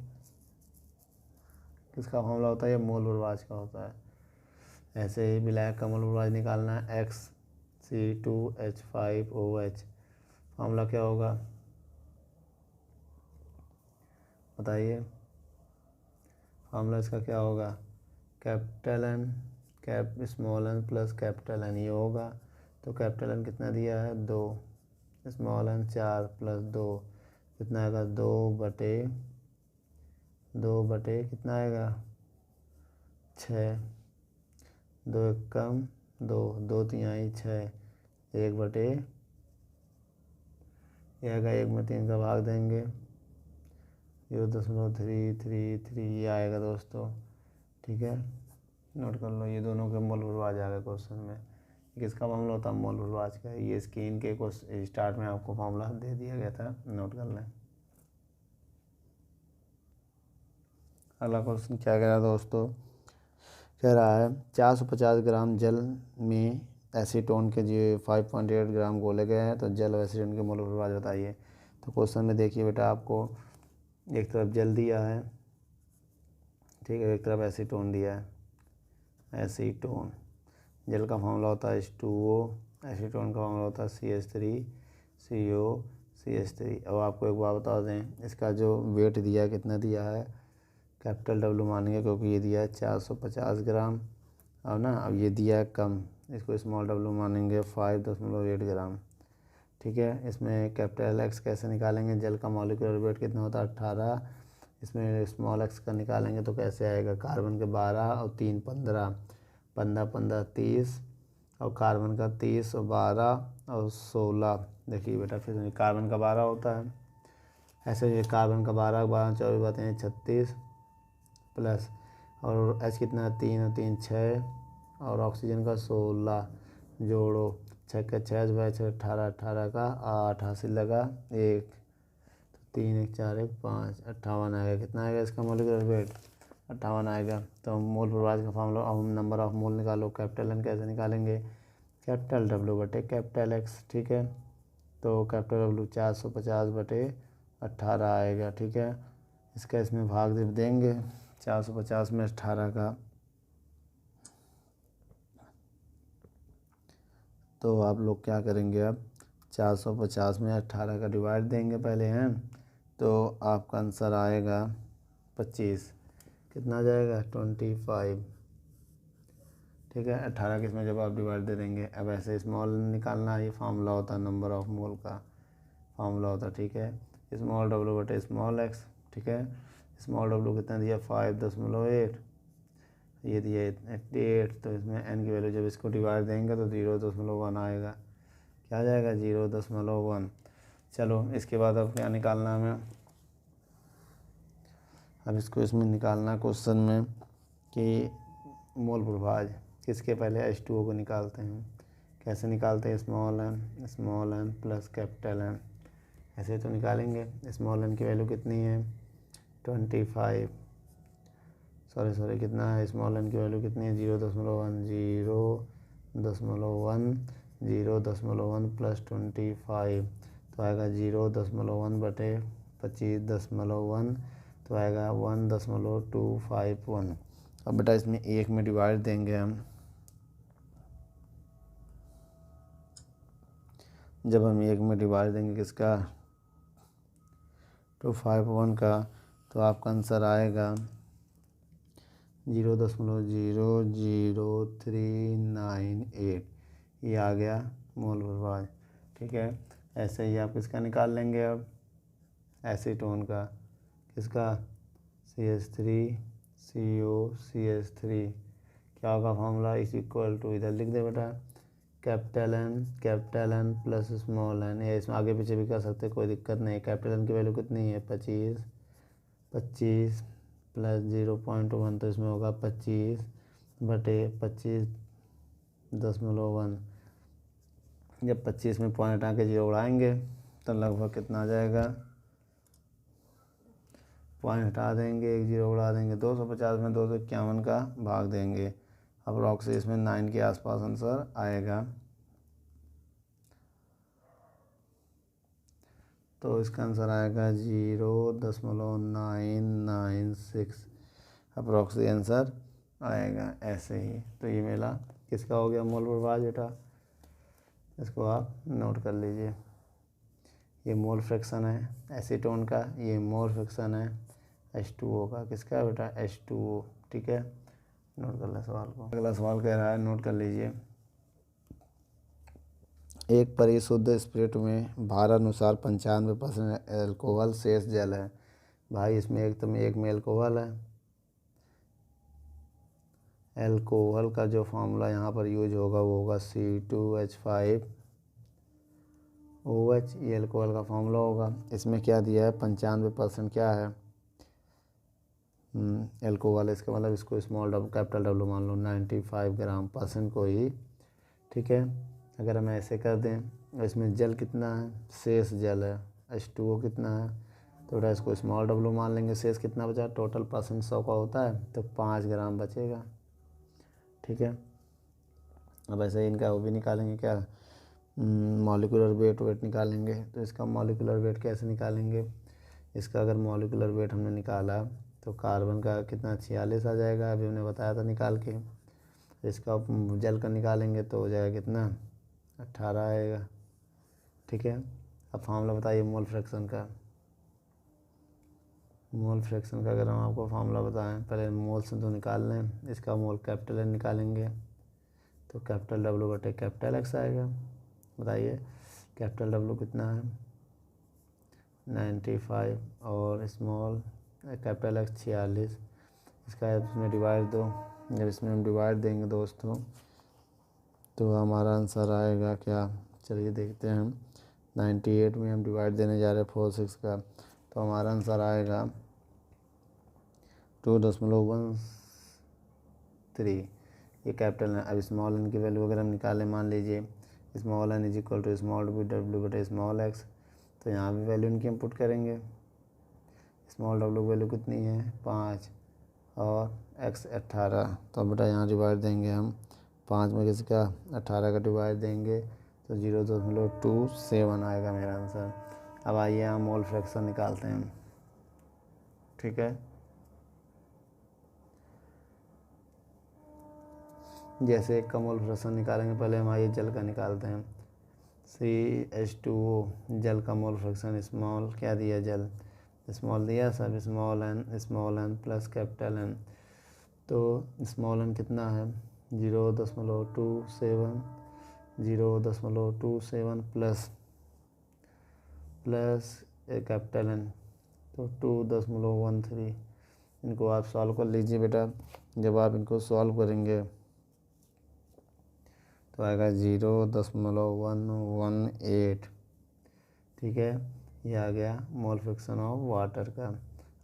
किसका फॉर्मूला होता है, ये मोल प्रभाज का होता है। ऐसे ही विलायक का मोल प्रभाज निकालना है XC2H5OH, फॉर्मूला क्या होगा बताइए, फॉर्मूला इसका क्या होगा, capital N small n plus capital N, ये होगा। तो कैपिटल एन कितना दिया है 2, स्मॉल एन 4 प्लस 2 कितना आएगा 2 बटे कितना आएगा 6, 2 एक कम 2, 2 तिहाई 6, 1 बटे यह आएगा 1 में 3 का भाग देंगे 0.333 ये आएगा दोस्तों। ठीक है, नोट कर लो, ये दोनों के मोल प्रभाज आ गए क्वेश्चन में। किसका मामला होता है मोल प्रभाज का, ये स्क्रीन के स्टार्ट में आपको फॉर्मूला दे दिया गया था, नोट कर लें। अगला क्वेश्चन क्या कह रहा है दोस्तों, कह रहा है 450 ग्राम जल में एसीटोन के जो 5.8 ग्राम घोले गए हैं, तो जल और एसीटोन के मोल प्रभाज बताइए। तो क्वेश्चन में देखिए बेटा, आपको एक तरफ जल दिया है, ठीक है, एक तरफ एसीटोन दिया है। एसीटोन, जल का फॉर्मूला होता है H2O, एसीटोन का फॉर्मूला होता है CH3CO CH3। अब आपको एक बात बता दें, इसका जो वेट दिया है कितना दिया है, कैपिटल डब्ल्यू मानेंगे क्योंकि ये दिया है 450 ग्राम। अब ना, अब ये दिया है कम, इसको स्मॉल डब्ल्यू मानेंगे 5.8 ग्राम। ठीक है, इसमें कैपिटल एक्स कैसे निकालेंगे, जल का मॉलिक्यूलर वेट कितना होता है 18, इसमें स्मॉल एक्स का निकालेंगे तो कैसे आएगा, कार्बन के 12 और 3 15, 15 30, और कार्बन का 30 और 12 और 16। देखिए बेटा, फिर कार्बन का 12 होता है, ऐसे ये कार्बन का 12 24 बातें हैं 36 प्लस, और एच कितना 3 और 3 6, और ऑक्सीजन का 16, जोड़ो 6 का 6 6 18, 18 का 8 हासिल लगा 1, तो 3 1 4 1 5, 58 आएगा। कितना आएगा इसका मॉलिक्यूलर वेट 58 आएगा। तो मोल प्रभाज का फॉर्मूला, अब नंबर ऑफ मोल निकालो, कैपिटल एन कैसे निकालेंगे, कैपिटल डब्ल्यू बटे कैपिटल एक्स। ठीक है, तो कैपिटल डब्ल्यू 450/18 आएगा। ठीक है, इसका इसमें भाग देंगे 450 में 18 का, तो आप लोग क्या करेंगे, अब 450 में 18 का डिवाइड देंगे पहले हैं, तो आपका आंसर आएगा 25, कितना आ जाएगा 25। ठीक है, 18 के इसमें जब आप डिवाइड दे देंगे, अब ऐसे स्मॉल निकालना, ये फार्मूला होता है नंबर ऑफ मोल का फार्मूला होता है। ठीक है, स्मॉल डब्ल्यू बटे स्मॉल एक्स। ठीक है, स्मॉल डब्ल्यू कितना दिया 5.8, ये दिया 8, तो इसमें एन की वैल्यू जब इसको डिवाइड देंगे तो 0.1 आएगा, क्या आ जाएगा 0.1। चलो इसके बाद अब क्या निकालना हमें, अब इसको इसमें निकालना क्वेश्चन में कि मोल प्रभाज किसके पहले H2O को निकालते हैं। कैसे निकालते हैं, small m plus capital M, ऐसे तो निकालेंगे। स्मॉल m की वैल्यू कितनी है 25, सॉरी कितना है, स्मॉल m की वैल्यू कितनी है 0.1 प्लस 25, तो आएगा 0.1 बटे 25.1, तो आएगा 1.251। अब बेटा इसमें 1 में डिवाइड देंगे हम, जब हम 1 में डिवाइड देंगे किसका 251 का, तो आपका आंसर आएगा 0.00398, ये आ गया मोल प्रभाज। ठीक है, ऐसे ही आप किसका निकाल लेंगे अब एसीटोन का, किसका CH3COCH3, क्या होगा फॉर्मूला इज इक्वल टू, इधर लिख दे बेटा capital N plus small n, या इसमें आगे पीछे भी कर सकते कोई दिक्कत नहीं। कैपिटल N की वैल्यू कितनी है 25 प्लस 0.1, तो इसमें होगा 25 बटे 25.1। जब 25 में पॉइंट हटा के 0 उड़ाएंगे तो लगभग कितना आ जाएगा, पॉइंट हटा देंगे, 1 0 उड़ा देंगे, 250 में 251 का भाग देंगे, अप्रॉक्स इसमें 9 के आसपास आंसर आएगा। तो इसका आंसर आएगा 0.996, अप्रॉक्स आंसर आएगा ऐसे ही। तो ये मेरा किसका हो गया मोल प्रभाज बेटा, इसको आप नोट कर लीजिए। ये मोल फ्रैक्शन है एसीटोन का, ये मोल फ्रैक्शन है H2O का, किसका बेटा H2O। ठीक है, नोट कर लें सवाल को। अगला सवाल कह रहा है, नोट कर लीजिए, एक परिशुद्ध स्पिरिट में भारानुसार 95% एल्कोहल शेष जल है। भाई इसमें एक में एल्कोहल है, एल्कोहल का जो फार्मूला यहाँ पर यूज होगा वो होगा C2H5OH, ये एल्कोहल का फार्मूला होगा। इसमें क्या दिया है 95% क्या है एल्कोहल, इसका मतलब इसको स्मॉल डब्ल्यू कैपिटल W मान लो 95 ग्राम % को ही। ठीक है, अगर हम ऐसे कर दें, इसमें जल कितना है, शेष जल है H2O कितना है, तो बेटा इसको स्मॉल W मान लेंगे। शेष कितना बचा, टोटल % 100 का होता है तो 5 ग्राम बचेगा। ठीक है, अब ऐसे ही इनका वो भी निकालेंगे, क्या मॉलिक्यूलर वेट निकालेंगे। तो इसका मॉलिक्यूलर वेट कैसे निकालेंगे, इसका अगर मॉलिक्यूलर वेट हमने निकाला तो कार्बन का कितना 46 आ जाएगा, अभी हमने बताया था निकाल के। इसका जल का निकालेंगे तो हो जाएगा कितना 18 आएगा। ठीक है, अब फार्मूला बताइए मोल फ्रैक्शन का। मोल फ्रैक्शन का अगर हम आपको फार्मूला बताएं, पहले मोल से तो निकाल लें, इसका मोल कैपिटल N निकालेंगे तो कैपिटल W बटे कैपिटल X आएगा। बताइए कैपिटल W कितना है 95 और स्मॉल कैपिटल X 46, इसका इसमें डिवाइड दो। जब इसमें हम डिवाइड देंगे दोस्तों तो हमारा आंसर आएगा क्या, चलिए देखते हैं हम। 98 में हम डिवाइड देने जा रहे हैं 46 का, तो हमारा आंसर आएगा 2.13। ये कैपिटल है। अब स्मॉल n की वैल्यू अगर हम निकालें, मान लीजिए small n is equal to small w बटे स्मॉल x, तो यहाँ भी वैल्यू इनकी हम पुट करेंगे। स्मॉल w की वैल्यू कितनी है 5 और x 18, तो बेटा यहाँ डिवाइड देंगे हम 5 में किसका 18 का डिवाइड देंगे तो 0.27 आएगा मेरा आंसर। अब आइए हम मोल फ्रैक्शन निकालते हैं। ठीक है, जैसे एक का मोल फ्रैक्शन निकालेंगे, पहले हम आइए जल का निकालते हैं। CH2O जल का मोल फ्रैक्शन, स्मॉल क्या दिया जल, स्मॉल दिया सब, small n plus capital N, तो स्मॉल n कितना है 0.27 प्लस कैपिटल N तो 2.13। इनको आप सॉल्व कर लीजिए बेटा। जब आप इनको सॉल्व करेंगे तो आएगा 0.118। ठीक है, ये आ गया मोल फ्रैक्शन ऑफ वाटर का।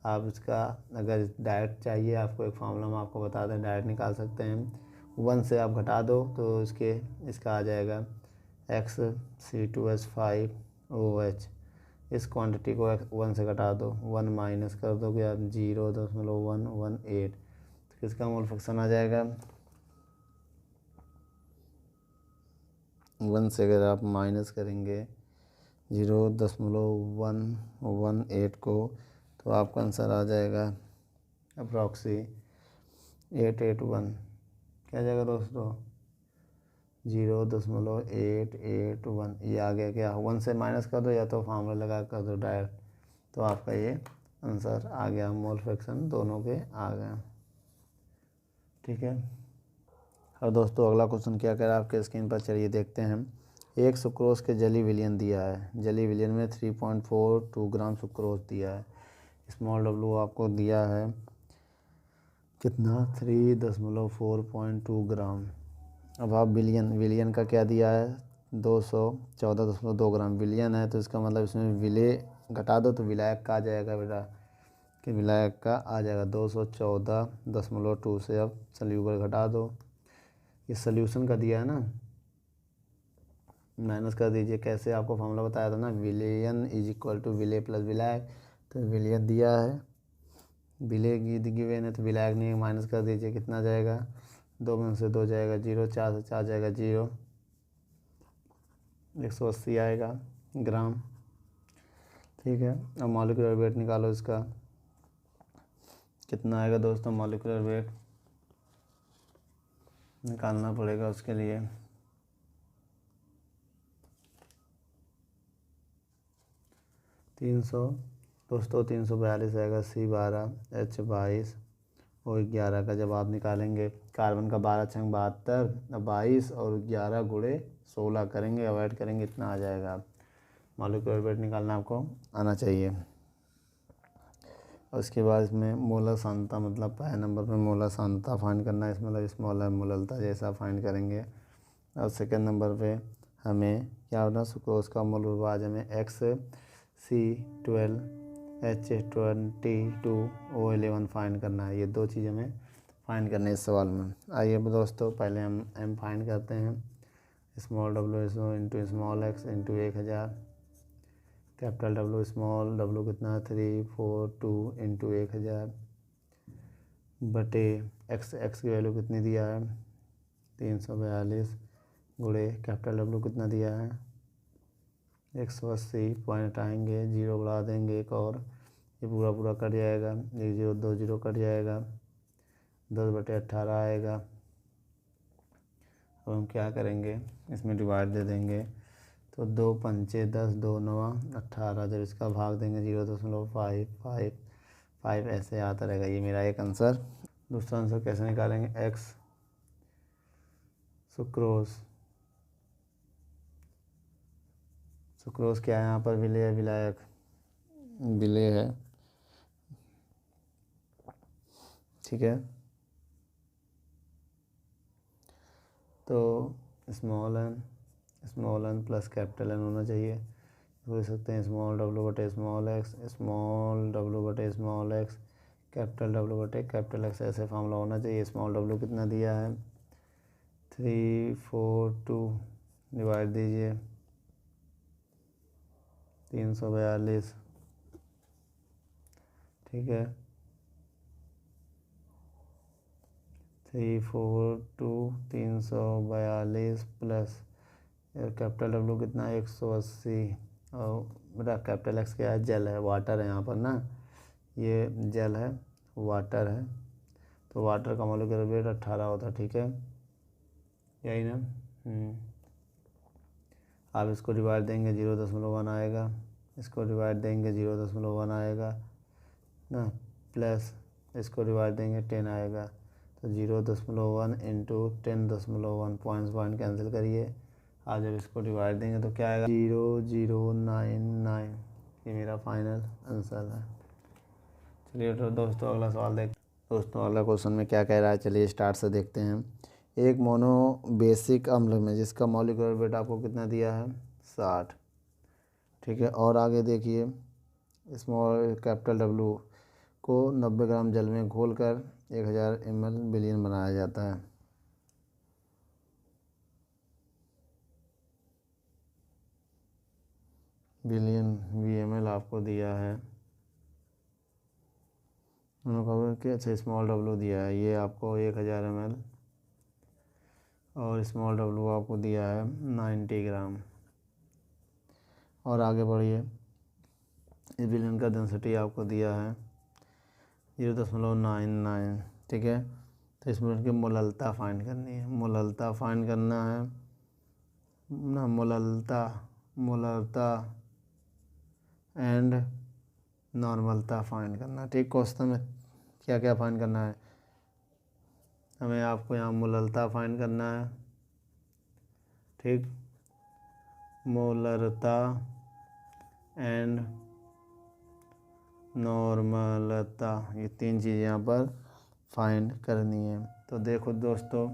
आप इसका अगर डायरेक्ट चाहिए आपको एक फार्मूला हम आपको बता दें, डायरेक्ट निकाल सकते हैं। 1 से आप घटा दो तो इसका आ जाएगा XC2H5OH। इस क्वांटिटी को 1 से घटा दो, 1 माइनस कर दोगे आप 0.118, तो किसका मोल फ्रैक्शन आ जाएगा। 1 से अगर आप माइनस करेंगे 0.118 को तो आपका आंसर आ जाएगा अप्रॉक्सी 881। क्या जाएगा दोस्तों 0.881। ये आ गया क्या, 1 से माइनस कर दो या तो फार्मूला लगा कर दो डायरेक्ट, तो आपका ये आंसर आ गया। मोल फ्रैक्शन दोनों के आ गए। ठीक है। और दोस्तों अगला क्वेश्चन क्या कह रहा है आपके स्क्रीन पर, चलिए देखते हैं। एक सुक्रोज के जली विलियन दिया है, जली विलियन में 3.42 ग्राम सुक्रोज दिया है। स्मॉल डब्लू आपको दिया है कितना 3.4.2 ग्राम। अब आप विलियन का क्या दिया है 214.2 ग्राम विलियन है, तो इसका मतलब इसमें विले घटा दो तो विलायक का आ जाएगा बेटा, कि विलायक का आ जाएगा 214.2 से अब सल्यूबल घटा दो। ये सल्यूशन का दिया है ना, माइनस कर दीजिए। कैसे आपको फॉर्मूला बताया था ना, विलियन इज इक्वल टू विले प्लस विलायक, तो विलियन दिया है, विले गिवन है तो विलायक नहीं, माइनस कर दीजिए। कितना जाएगा 2 में से 2 जाएगा 0, 4 से 4 जाएगा 0, 180 आएगा ग्राम। ठीक है। अब मॉलिक्यूलर वेट निकालो इसका, कितना आएगा दोस्तों मॉलिक्यूलर वेट निकालना पड़ेगा उसके लिए। दोस्तों 342 आएगा, C12H22O11 का जब आप निकालेंगे, कार्बन का 12 छंग 72, 22 और 11 गुणे 16 करेंगे, अवॉइड करेंगे, इतना आ जाएगा। मॉलिक्यूलर वेट निकालना आपको आना चाहिए। और उसके बाद इसमें मोलर सांद्रता, मतलब पहले नंबर पे मोलर सांद्रता फाइंड करना है, इसमें मतलब स्मॉल मोलरता जैसा फाइंड करेंगे। और सेकंड नंबर पे हमें क्या होना, सुक्रोज का मोल विभाज हमें XC12H22O11 फाइंड करना है। ये 2 चीज़ हमें फाइंड करने इस सवाल में। आइए दोस्तों पहले हम M फाइंड करते हैं। Small W into small x into 1000, capital W small W कितना 342 इंटू 1000 बटे x की वैल्यू कितनी दिया है 342 गुणे कैपिटल W कितना दिया है 180। पॉइंट आएंगे, 0 बढ़ा देंगे एक और, ये पूरा पूरा कट जाएगा, 1 0 2 0 कट जाएगा, 10/18 आएगा। अब हम क्या करेंगे, इसमें डिवाइड दे देंगे, तो 2 पंचे 10, 2 9 18, जब इसका भाग देंगे 0.555 ऐसे आता रहेगा। ये मेरा एक आंसर। दूसरा आंसर कैसे निकालेंगे, x सुक्रोज क्या है यहाँ पर, विले है विलायक, विले है। ठीक है। तो small n plus capital N होना चाहिए। बोल सकते हैं स्मॉल W बटे स्मॉल x, स्मॉल W बटे स्मॉल x, कैपिटल W बटे कैपिटल X, ऐसे फॉर्मूला होना चाहिए। स्मॉल W कितना दिया है 342, डिवाइड दीजिए 342। ठीक है, 342 342 प्लस कैपिटल W कितना 180, और बेटा कैपिटल X क्या है, जल है, वाटर है यहाँ पर ना, ये जल है वाटर है, तो वाटर का मॉलिक्यूलर वेट 18 होता है। ठीक है, यही ना। आप इसको डिवाइड देंगे 0.1 आएगा, इसको डिवाइड देंगे 0.1 आएगा ना, प्लस इसको डिवाइड देंगे 10 आएगा, तो 0.1 इंटू 10.1, पॉइंट कैंसिल करिए। आप जब इसको डिवाइड देंगे तो क्या आएगा 0099। ये मेरा फाइनल आंसर है। चलिए तो दोस्तों अगला सवाल दोस्तों अगला क्वेश्चन में क्या कह रहा है, चलिए स्टार्ट से देखते हैं। एक मोनो बेसिक अम्ल में जिसका मॉलिक्यूलर वेट आपको कितना दिया है 60। ठीक है, और आगे देखिए स्मॉल कैपिटल W को 90 ग्राम जल में घोलकर 1000 ml विलयन बनाया जाता है। विलयन VML आपको दिया है, उन्होंने कहा कि अच्छा स्मॉल W दिया है, ये आपको 1000 ml और स्मॉल W आपको दिया है 90 ग्राम। और आगे बढ़िए, इस विलयन का डेंसिटी आपको दिया है 0.99, ठीक है। तो इसमें उनकी मोललता फाइंड करनी है, मोललता फाइंड करना है ना, मोललता एंड नॉर्मलता फाइंड करना, ठीक। क्वेश्चन में क्या क्या फाइंड करना है, हमें आपको यहाँ मोललता फाइंड करना है, ठीक। मोलरता एंड नॉर्मलता, ये 3 चीज़ यहाँ पर फाइंड करनी है। तो देखो दोस्तों,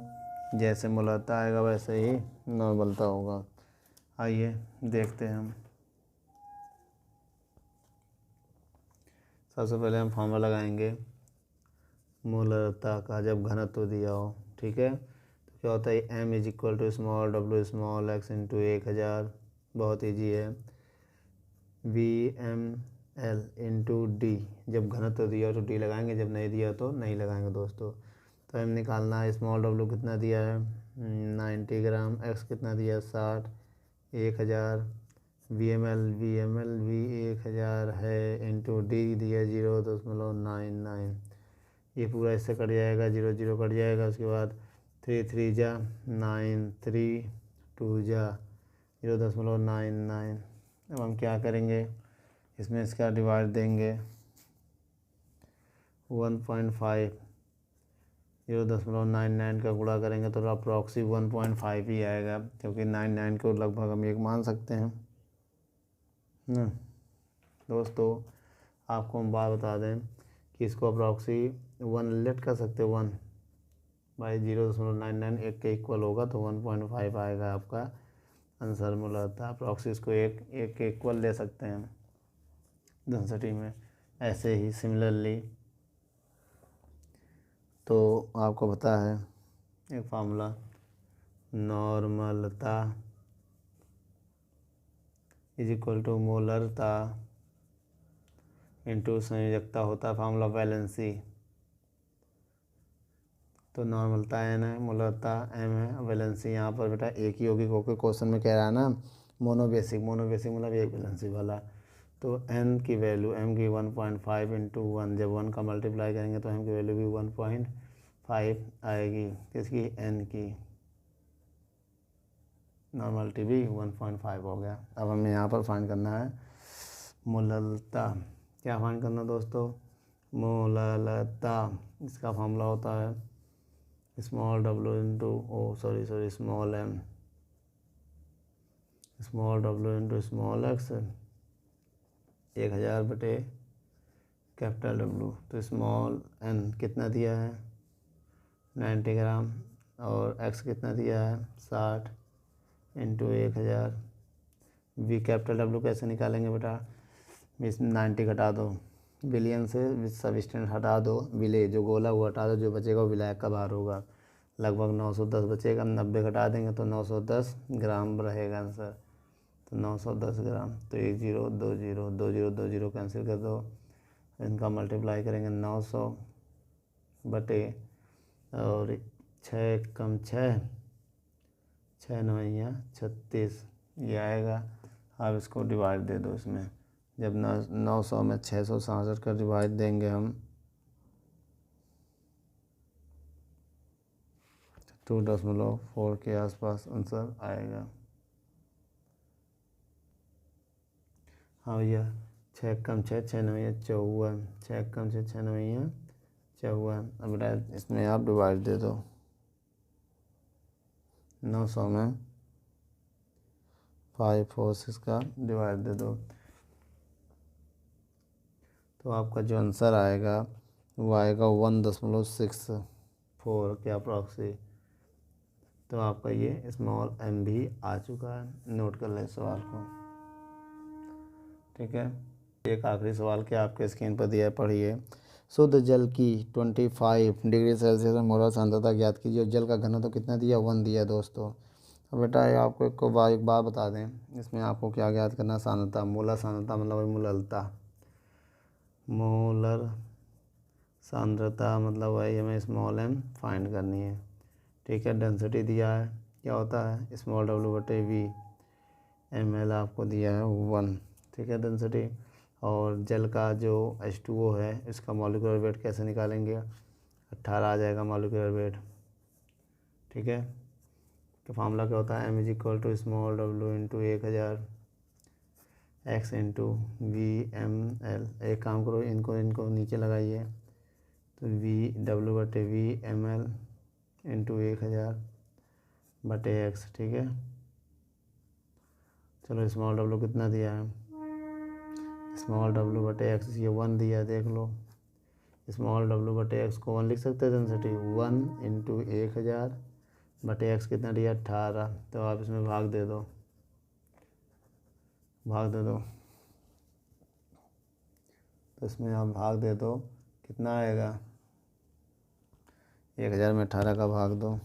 जैसे मोलरता आएगा वैसे ही नॉर्मलता होगा। आइए देखते हैं हम। सबसे पहले हम फॉर्मूला लगाएंगे मोलरता का, जब घनत्व दिया हो, ठीक है। तो क्या होता है, M = small W small x × 1000, बहुत ईजी है। VML × D, जब घनत्व दिया हो तो D लगाएंगे, जब नहीं दिया तो नहीं लगाएंगे दोस्तों। तो हम निकालना है स्मॉल W कितना दिया है 90 ग्राम, x कितना दिया 60, 1000, VML भी 1000 है, इंटू D दिया 0.99। ये पूरा इससे कट जाएगा, 0 0 कट जाएगा, उसके बाद 3 3 जा 9, 3 2 जा 0.99। अब हम क्या करेंगे, इसमें इसका डिवाइड देंगे 1.5, 0.99 का गुणा करेंगे तो अप्रॉक्सी 1.5 ही आएगा, क्योंकि 99 को लगभग हम 1 मान सकते हैं ना दोस्तों। आपको हम बात बता दें कि इसको अप्रॉक्सी 1 लेट कर सकते, 1/0.99 1 के इक्वल होगा, तो 1.5 आएगा आपका आंसर मोलरता। अप्रॉक्सी इसको 1 के इक्वल ले सकते हैं डेंसिटी में। ऐसे ही सिमिलरली तो आपको पता है एक फार्मूला, नॉर्मलता = मोलरता इंटू संयोजकता होता है फार्मूला वैलेंसी। तो नॉर्मलता N है, मोलरता M है, वैलेंसी यहाँ पर बेटा एक ही होगी, क्योंकि क्वेश्चन में कह रहा है ना मोनोबेसिक मतलब एक वैलेंसी वाला। तो N की वैल्यू, M की 1.5 × 1, जब 1 का मल्टीप्लाई करेंगे तो M की वैल्यू भी 1.5 आएगी, किसकी, N की। नॉर्मलिटी भी 1.5 हो गया। अब हमें यहाँ पर फाइंड करना है मोललता। क्या फाइंड करना दोस्तों, मोललता, इसका फार्मूला होता है small W × small m, small W × small x, 1000 बटे कैपिटल W। तो स्मॉल n कितना दिया है 90 ग्राम, और x कितना दिया है 60 × 1000। V कैपिटल W कैसे निकालेंगे बेटा, इस 90 घटा दो, विलियन से सबस्टेंस हटा दो, विले जो गोला वो हटा दो, जो बचेगा वो विलायक का भार होगा, लगभग 910 बचेगा। 90 घटा देंगे तो 910 ग्राम रहेगा आंसर, तो 910 ग्राम। तो 1 0 2 0 2 0 2 0 कैंसिल कर दो, इनका मल्टीप्लाई करेंगे 900 बटे और 6 कम 6 6 9 36, ये आएगा। अब इसको डिवाइड दे दो इसमें, जब 900 में 667 का डिवाइड देंगे हम 2.4 के आसपास आंसर आएगा। हाँ भैया, 6 कम 6 6 9 54, 6 कम 6 6 9 54। अब बेटा इसमें आप डिवाइड दे दो, 900 में 5 4 6 का डिवाइड दे दो, तो आपका जो आंसर आएगा वो आएगा 1.64 के अप्रॉक्सी। तो आपका ये स्मॉल m भी आ चुका है, नोट कर लें सवाल को, ठीक है। एक आखिरी सवाल क्या आपके स्क्रीन पर दिया है, पढ़िए। शुद्ध जल की 25 डिग्री सेल्सियस में मोलर सांद्रता ज्ञात कीजिए। जल का घनत्व तो कितना दिया, 1 दिया दोस्तों। अब बेटा ये आपको एक बात बता दें, इसमें आपको क्या ज्ञात करना, सांद्रता, मोलर सांद्रता मतलब वही मोलरता, मोलर सांद्रता मतलब वही हमें स्मॉल m फाइंड करनी है, ठीक है। डेंसिटी दिया है, क्या होता है स्मॉल w/v, ml आपको दिया है 1, ठीक है डेंसिटी। और जल का जो H2O है इसका मॉलिक्यूलर वेट कैसे निकालेंगे, 18 आ जाएगा मॉलिक्यूलर वेट, ठीक है। तो फार्मूला क्या होता है, m = small w into 1000 x into v/ml। एक काम करो, इनको नीचे लगाइए, तो w/v ml इंटू 1000/x, ठीक है। चलो स्मॉल w कितना दिया है, स्मॉल w/x ये 1 दिया है, देख लो। स्मॉल w/x को 1 लिख सकते हैं डेंसिटी, 1 इंटू 1000/x कितना दिया, 18। तो आप इसमें भाग दे दो, तो इसमें आप भाग दे दो, कितना आएगा, 1000 में 18 का भाग दो,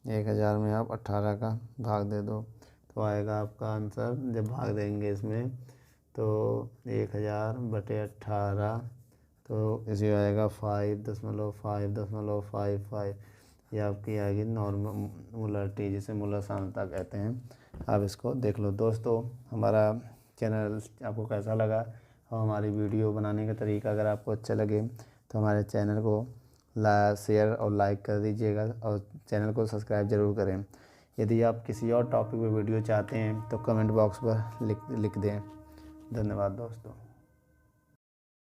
1000 में आप 18 का भाग दे दो, तो आएगा आपका आंसर। जब भाग देंगे इसमें तो 1000/18, तो इसी आएगा 5.555। ये आपकी आएगी नॉर्मल मोलरिटी, जिसे मोलर सांद्रता कहते हैं। आप इसको देख लो दोस्तों। हमारा चैनल आपको कैसा लगा और हमारी वीडियो बनाने का तरीका अगर आपको अच्छा लगे तो हमारे चैनल को शेयर और लाइक कर दीजिएगा और चैनल को सब्सक्राइब ज़रूर करें। यदि आप किसी और टॉपिक पर वीडियो चाहते हैं तो कमेंट बॉक्स पर लिख दें। धन्यवाद दोस्तों।